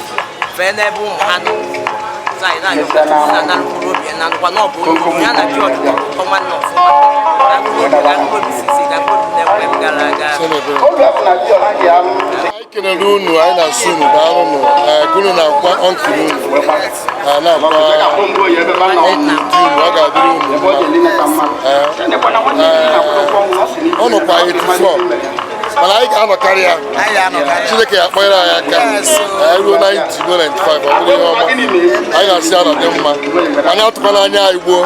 fee n'ebe ụmụ ha nọ anyị na-arịọ Chukwu na mkpụrụ obi na nkwa na ọ bụ onye ya na George ụtọ nwanne ọfụma ga mkpụrụ Sisi ga mkpụrụ na-ekwe m gara aga anyị kelere unu anyị na-asị unu daalụ unu unu na-akwa ọnkụrụ unu na-akwa ọnkụrụ di unu ọ ga-adịrị unu mma ọnụkwa 84 mana anyị ga-anọkarị ya Chineke ya akpọnyere anyị aka ruo 90 95 ọ bụrụ ihe ọma anyị ga-asị ya na dị mma anyị atụkwana anya anyị gboo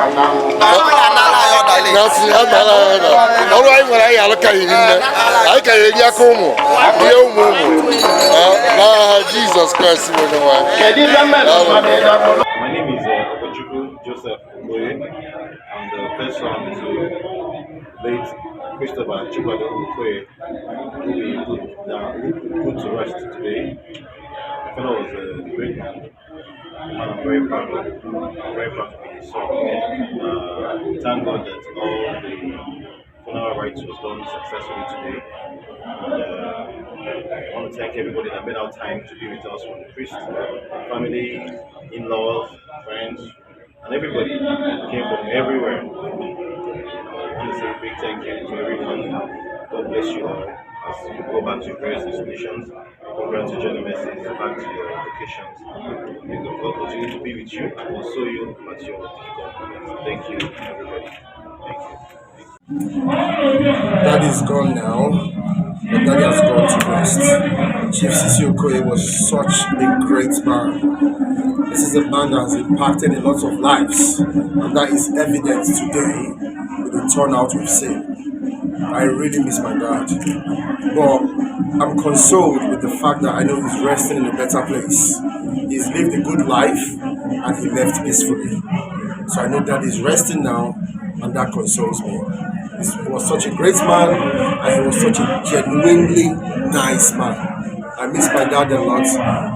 ọrụ anyị nwere anyị alụkaghị nne anyị ka ya eri aka ụmụ ihe ụmụ n'aha Jizọs Kraịst bụ onye nwe anyị. My name is Joseph Okoye. I'm the first son to late Christopher Chikwadonze, who we put to rest today. My father was a great man, and I'm very proud to be his son. Thank God that all the funeral rites was done successfully today. And, I want to thank everybody that made out time to be with us, from the priest, family, in-laws, friends, and everybody who came from everywhere. I want to say a big thank you to everyone. God bless you all as you go back to your various destinations. Program to journey messages back to your locations. May God continue to be with you and console you at your difficult moments. Thank you, everybody. Thank you. Daddy is gone now, but Daddy has gone to rest. Chief Okoye was such a great man. This is a man that has impacted a lot of lives, and that is evident today with the turnout we've seen. I really miss my dad, but I'm consoled with the fact that I know he's resting in a better place. He's lived a good life and he left peacefully. So I know that he's resting now, and that consoles me. He was such a great man, and he was such a genuinely nice man. I miss my dad a lot,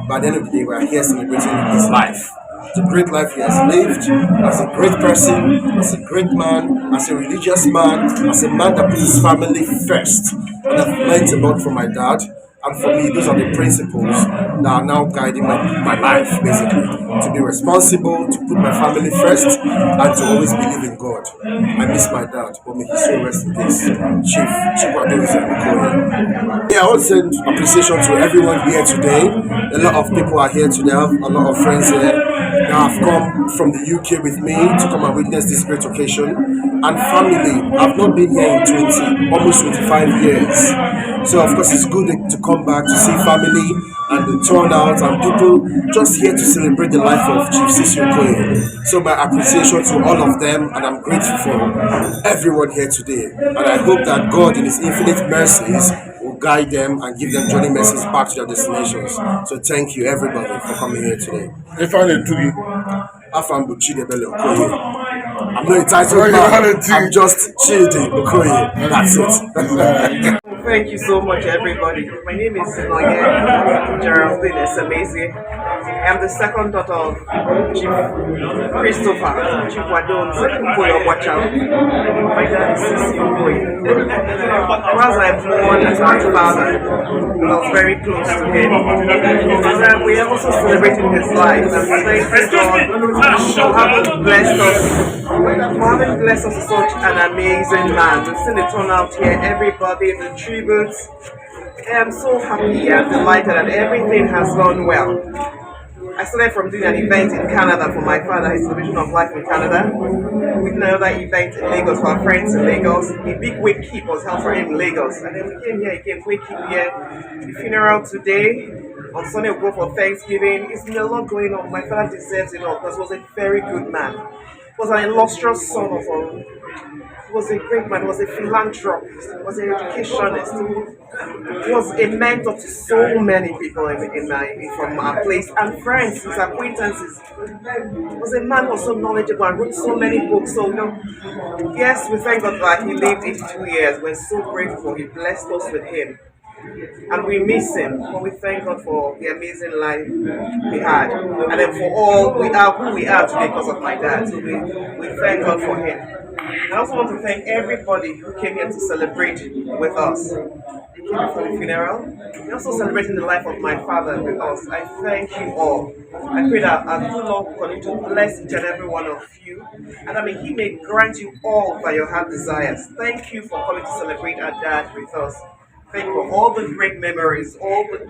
but at the end of the day, we are here celebrating his life. The great life he has lived as a great person, as a great man, as a religious man, as a man that puts his family first. And I've learned a lot from my dad. And for me, those are the principles that are now guiding my life, basically. To be responsible, to put my family first, and to always believe in God. I miss my dad, but may he so rest in peace. Chief Chikwadonze. Yeah, I want to send appreciation to everyone here today. A lot of people are here today. I have a lot of friends here that have come from the UK with me to come and witness this great occasion. And family, I've not been here in almost 25 years. So of course it's good to come back to see family and the turnout and people just here to celebrate the life of Chief Okoye. So my appreciation to all of them, and I'm grateful for everyone here today. And I hope that God in his infinite mercies will guide them and give them journey messages back to their destinations. So thank you everybody for coming here today. I'm not entitled man, I'm just Chidi Okoye. That's it. Thank you so much, everybody. My name is Ezenaja Oraukwu. I'm the second daughter of Chief Christopher Okoye Ogbachalu. My dad is Okoye. Whilst I'm born as my father, I was very close to him. And we are also celebrating his life. And thank God for having blessed us with such an amazing man. We've seen the turnout here, everybody, the tributes. I'm so happy and delighted that everything has gone well. I started from doing an event in Canada for my father, his celebration of life in Canada. We did another event in Lagos for our friends in Lagos. A big wake keep was held for him in Lagos. And then we came here again, wake keep here. The funeral today, on Sunday we'll go for Thanksgiving. It's been a lot going on. My father deserves it all because he was a very good man. He was an illustrious son of a... He was a great man, he was a philanthropist, he was an educationist, he was a mentor to so many people from our place and friends, his acquaintances. He was a man who was so knowledgeable and wrote so many books. So, yes, we thank God that he lived 82 years. We're so grateful. He blessed us with him. And we miss him, but we thank God for the amazing life we had. And then for all we are who we are today because of my dad. So we thank God for him. I also want to thank everybody who came here to celebrate with us. They came here for the funeral. They're also celebrating the life of my father with us. I thank you all. I pray that our good Lord will continue to bless each and every one of you. And He may grant you all that your heart desires. Thank you for coming to celebrate our dad with us. Thank you for all the great memories, all the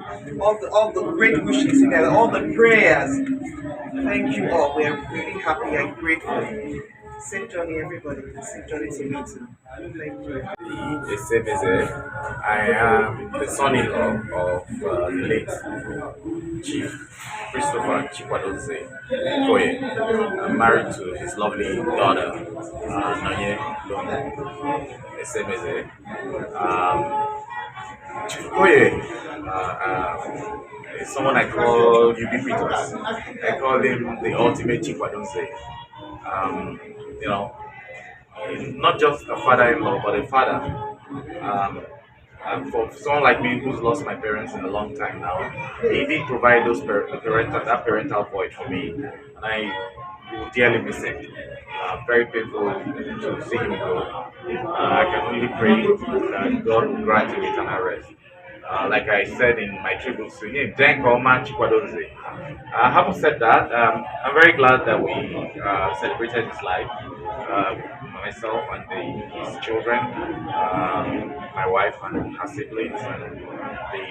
great wishes together, all the prayers. Thank you all. We are really happy and grateful. Safe journey, everybody. Safe journey to meet you. Thank you. I am the son-in-law of the late Chief Christopher Chikwadonze Okoye. I'm married to his lovely daughter, Nanye Lomo Esemeze. Chief Okoye is someone I call ubiquitous. I call him the ultimate Chikwadonze. Not just a father-in-law, but a father. And for someone like me who's lost my parents in a long time now, he did provide that parental void for me, and I will dearly miss him. Very painful to see him go. I can only pray that God will grant him eternal rest. like I said in my tribute to him, Chikwadonze. Having said that, I'm very glad that we celebrated his life, myself and his children, my wife and her siblings, and the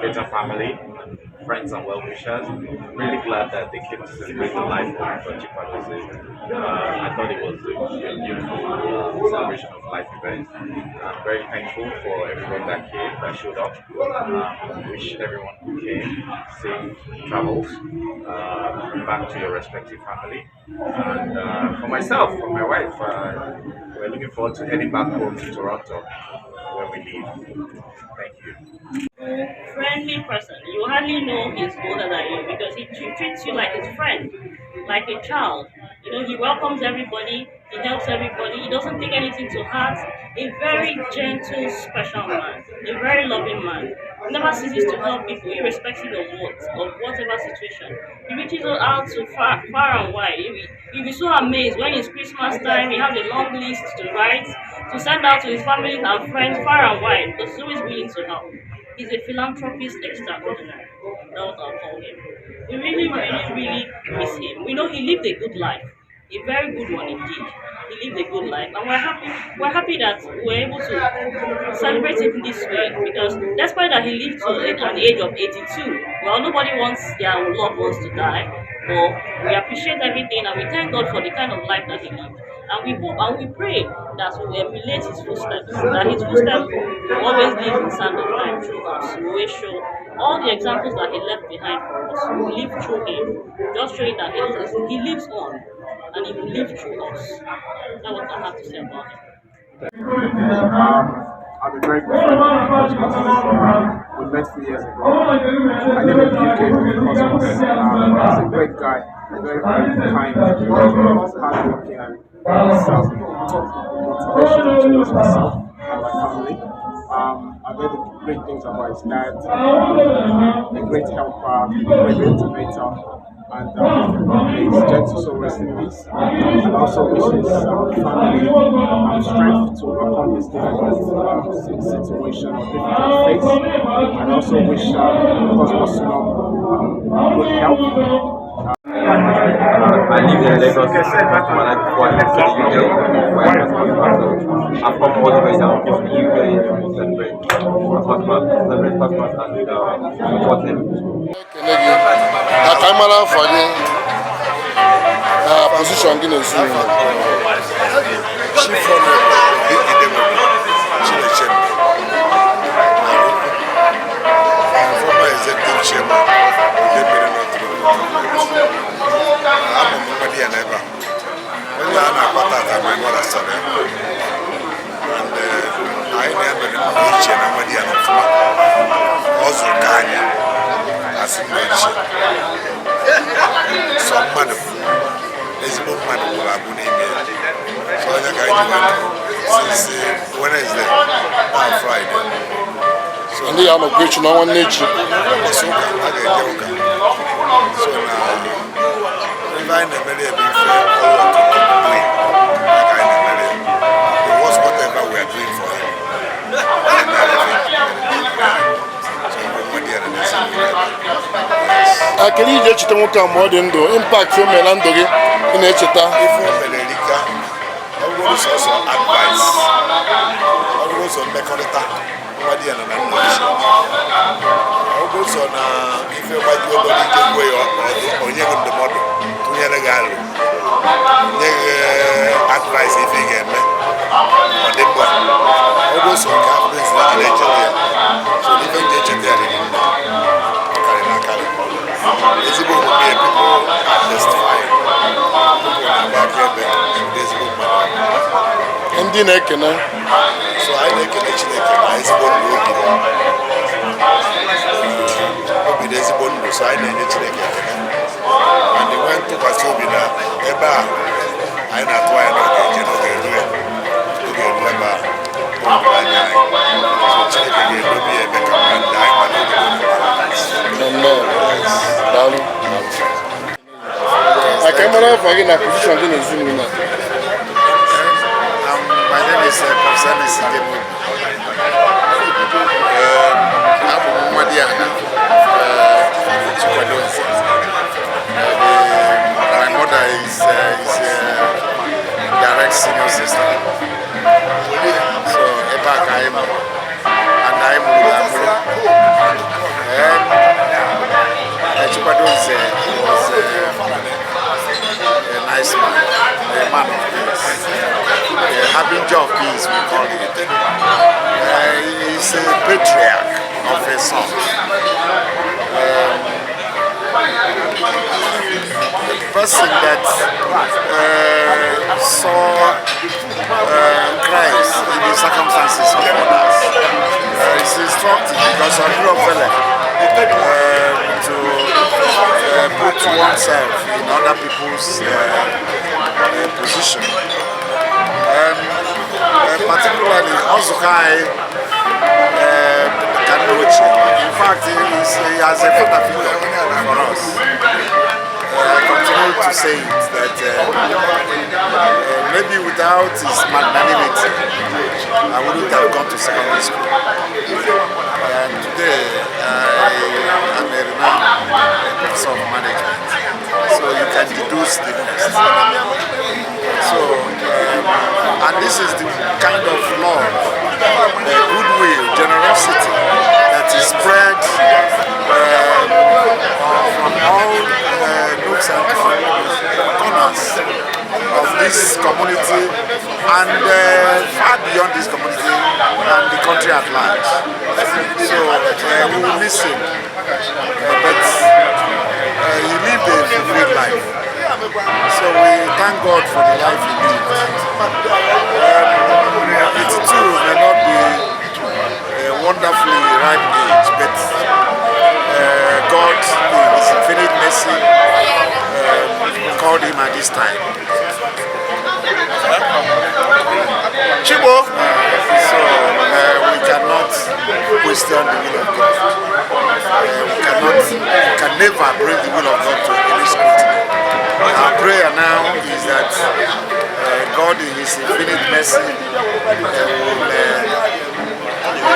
greater family, and friends and well-wishers. I'm really glad that they came to celebrate the life of Chikwadonze. I thought it was a beautiful celebration of life event. I'm very thankful for everyone that came, that showed up. Wish everyone who came safe travels back to your respective family. And for myself, for my wife, we're looking forward to heading back home to Toronto when we leave. Thank you. Friendly person. You hardly know he's older than you because he treats you like his friend, like a child. You know, he welcomes everybody, he helps everybody, he doesn't take anything to heart. A very gentle, special man, a very loving man. He never ceases to help people, irrespective of whatever situation. He reaches out to far and wide. You'll be so amazed when it's Christmas time, he has a long list to write, to send out to his family and friends far and wide, because he's always willing to help. He's a philanthropist extraordinary. That's what I'll call him. We really miss him. We know he lived a good life, a very good one indeed. He lived a good life, and we're happy that we're able to celebrate him this way, because despite that he lived to an age of 82, well, nobody wants their loved ones to die, but we appreciate everything and we thank God for the kind of life that he lived. And we hope and we pray that we will emulate his footsteps, that his footsteps will always live in sand of time through us. We will show all the examples that he left behind for us. We will live through him, just showing that he lives on and he will live through us. That's what I have to say about him. I'm a very good friend of Cosmos. We met 3 years ago. I live in the UK with Cosmos. He's a great guy, very, very kind, hardworking, and self-motivation towards myself and my family. I've heard great things about his dad, a great helper, a great motivator. And his gentle soul rest in peace. And also wish his family strength to overcome this difficult situation or difficult phase. And also wish Cosmos good health. I live in Lagos before I moved to the UK. I've come all the way down to the UK to celebrate Christmas and support him. Kamara for you. Position gị na-esi nri. Chief Honorable Ezenaja Oraukwu, former executive chairman of the I'm a Mumadi and ever. When I am my mother started, and I never reached Mumadi and also Kanye as a nation. Some man is no man who are good in there. So I went since Wednesday, now Friday. So they are not preaching on one nature. So now, if I never be fair, all to complain, like I never it was whatever we are doing for him. Can you just tell me what impact from Melando in Echeta? Always also advice. Always on Mekoneta. Nobody and an always on if you might go to the way or you the model. To your legal advice if you get me on the board. Always on campus like an engineer. So even the engineer. It's about to be people are testifying. People are back here. Ndi na-ekene. So I na-ekene Chineke na ezigbo ndụ obi na ezigbo ndụ, so anyị na-enye Chineke ekene. And nwee ntụkwasị obi na ebe a anyị na-atụ anya na ọ ga-eje n'oge eru ebe a n'oge anya anyị. So Chineke ga-edobe ya ebe ka mma ndị anyị ma n'oge. Aka mara afọ gị na position gị n'ezinụlọ. My name is Christopher Okoye Ogbachalu. I'm Diana, Chikwadonze. My mother is direct senior sister. So Eba Kaimo and I'm Mulamu. Chikwadonze was a nice man, a man of peace, a harbinger of peace, we call it. He's a patriarch of a son. A person that saw Christ in the circumstances of others. It's instructive because I grew up to put oneself in other people's position. Particularly Ozukai Kanochi. In fact, he has a father figure for us. I continue to say it that maybe without his magnanimity, I wouldn't have gone to secondary school. And today, I am a renowned professor of management. So you can deduce the rest. So, and this is the kind of love, goodwill, generosity that is spread from all nooks and corners of this community and far beyond this community and the country at large. So we will miss him, but he lived a fulfilled life. So we thank God for the life he lived. It too may not be a wonderfully ripe age, but God, in His infinite mercy, called him at this time. Chibo. So we cannot question the will of God. We can never bring the will of God to any scrutiny. Our prayer now is that God in His infinite mercy will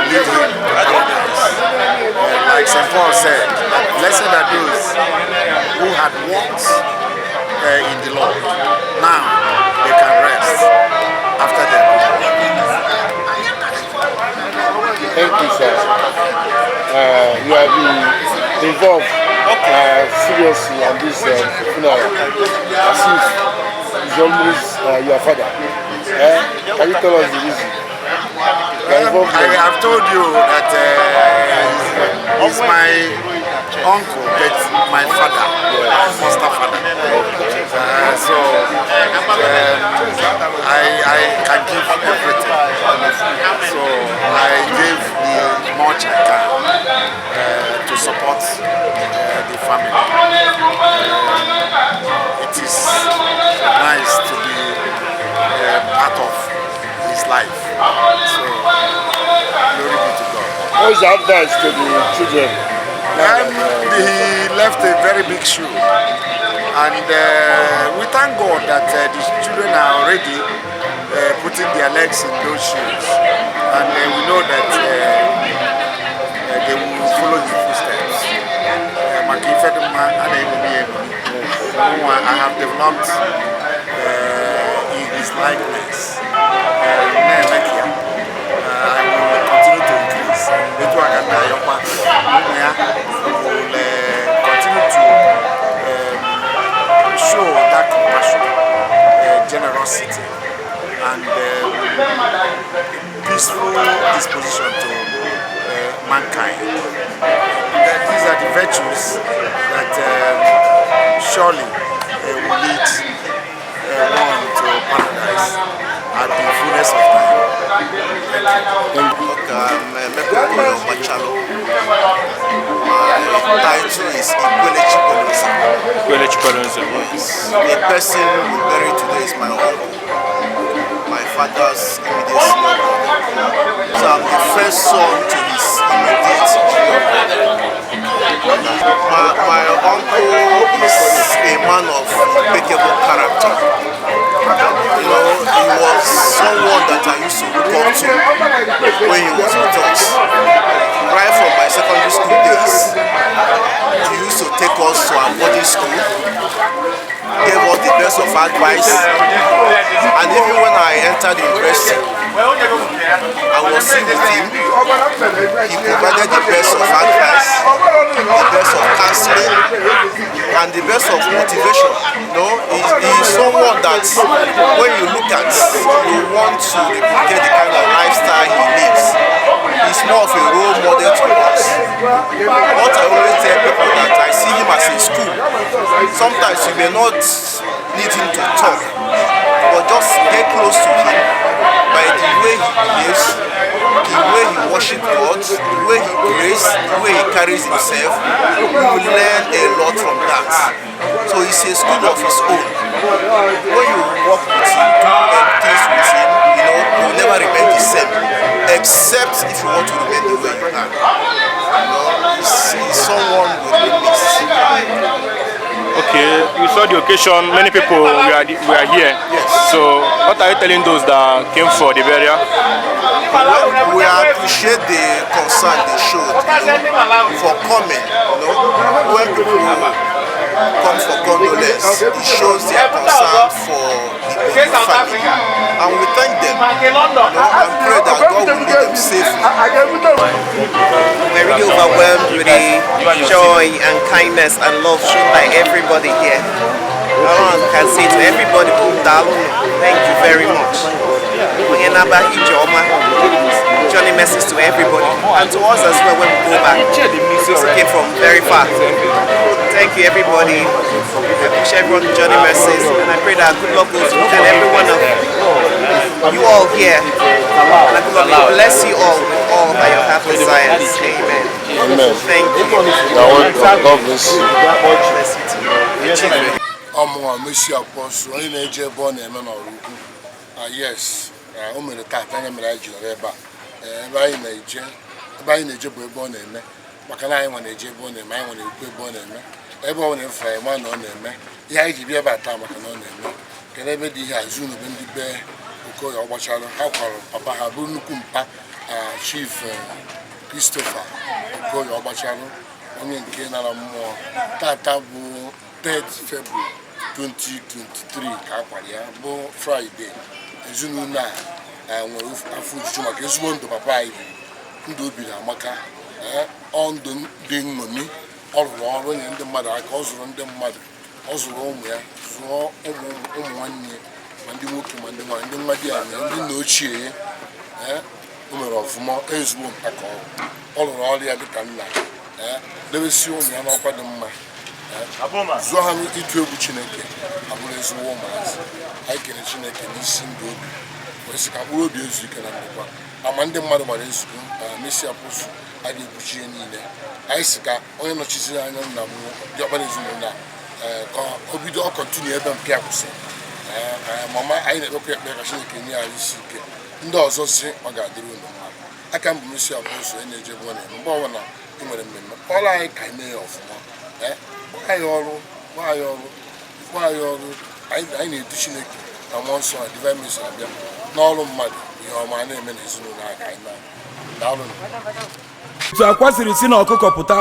lead him to paradise. Like St. Paul said, blessed are those who had walked in the Lord. Now they can rest after their good. Thank you, sir. You have been involved seriously on this funeral, as if it's almost your father. Can you tell us the reason? I have told you that he's my uncle, but my father, foster father. So I can give everything. So I gave the much I can to support the family. It is nice to be part of his life. So glory be to God. What is the advice to the children? He left a very big shoe, and we thank God that the children are already putting their legs in those shoes, and we know that they will follow his footsteps. I have developed in his likeness. I will continue to increase. We will continue to show that compassion, generosity, and peaceful disposition to mankind. These are the virtues that surely will lead one to paradise at the fullness of time. Chikwadonze Ogbachalu. My title is Chikwadonze. The person we buried today is my uncle, my father's immediate senior brother. So I'm the first son to his immediate junior brother. My uncle is a man of impeccable character. You know, he was someone that I used to look up to when he was with us. Right from my secondary primary school days, he used to take us to our boarding school, gave us the best of advice, and even when I entered the university, I was still with him. He provided the best of advice, the best of counseling, and the best of motivation. He is someone that when you look at, you want to replicate the kind of lifestyle he lives. He's more of a role model to us. What I always tell people that I see him as a school. Sometimes you may not need him to talk, but just get close to him by the way he behaves, the way he worships God, the way he prays, the way he carries himself. You will learn a lot from that. So he's a school of his own. When you work with him, do things with him, you will never remain the same, except if you want to remain the way you are. He's someone who will be missed. Okay, you saw the occasion, many people were here. Yes. So what are you telling those that came for the burial? We appreciate the concern they showed for coming. When people come for condolence, it shows their concern for the family, and we thank them and pray that God will lead them safely. We're really overwhelmed with the joy and kindness and love shown by everybody here. All I can say to everybody, thank you very much. Journey message to everybody and to us as well when we go back. We came from very far. Thank you everybody. I wish everyone the journey message, and I pray that good luck goes with every one of you all here. And God bless you all with all that your heart desires. Amen. Amen. Thank you. God bless you. Messi Apostle, onye na-eje ebe ọ na-eme n'Oraukwu. Yes, o mere taata anya mere anyị jiri ebe a. Ebe anyị na-eje bụ ebe ọ na-eme. Maka na anyị nwa na-eje ebe ọ na-eme, anyị nwa na-ekwu ebe ọ na-eme. Ebe ọ na-efe anyị ma na ọ na-eme. Ihe anyị ji bịa ebe a taa maka na ọ na-eme. Kedu ebe dị ihe azụ n'obe ndị be Okoye Ogbachalu, ha kwara papa ha bụrụ nnukwu mpa Chief Christopher Okoye Ogbachalu, onye nke nara mmụọ. Taata bụ 3rd February 2023 ka akwara ya bụ Friday. Ezinụlọ a nwere afọ ojuju maka ezigbo ndụ papa anyị, ndụ obi na amaka, ndụ dị nṅomi. Ọ rụrụ ọrụ nye ndị mmadụ aka, ọ zụrụ ndị mmadụ, ọ zụrụ ụmụ ya, zụọ ụmụ nwanne ya, ma ndị nwoke ma ndị nwaanyị, ndị mmadụ ya na ndị nna ochie ya. O mere ọfụma, ezigbo mpa ka ọ rụrụ ọrụ ya dịka nna, debesi ụmụ ya n'ọkwa dị mma, zụọ ha n'ịtụ egwu Chineke, abụrụ ezigbo ụmụazị. Anyị kere Chineke n'isi ndụ obi, wee sị ka mkpụrụ obi ezu ike na ndụkwa. Ama ndị mmadụ gbara ezigbo Messi Apostle a ga-ekpuchi ihe niile. Anyị sị ka onye nọchiziri anya nna m diọkpara ezinụlọ ka o bido ọ kọntinu ebe mpe ya kwụsịrị. Mama anyị na-ekpekwa ekpere ka Chineke nye anyị isi ike. Ndị ọzọ si ọ ga-adịrị unu mma. Aka m bụ Messi Apostle onye na-eje ebe ọ na-eme. Mgbe ọbụla ị nwere mmemme, ọrụ anyị ka anyị mee ya ọfụma. Gwa anyị ọrụ anyị na-edu Chineke na mmụọ nsọ na divine mercy abịa n'ọrụ mmadụ, ihe ọma na-eme n'ezinụlọ aka anyị na-alụ. Otu akwa siri si na ọkụkọ pụta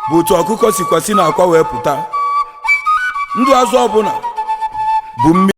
bụ otu ọkụkọ sikwa si na akwa wee pụta. Ndụ azụ ọbụla bụ mmiri.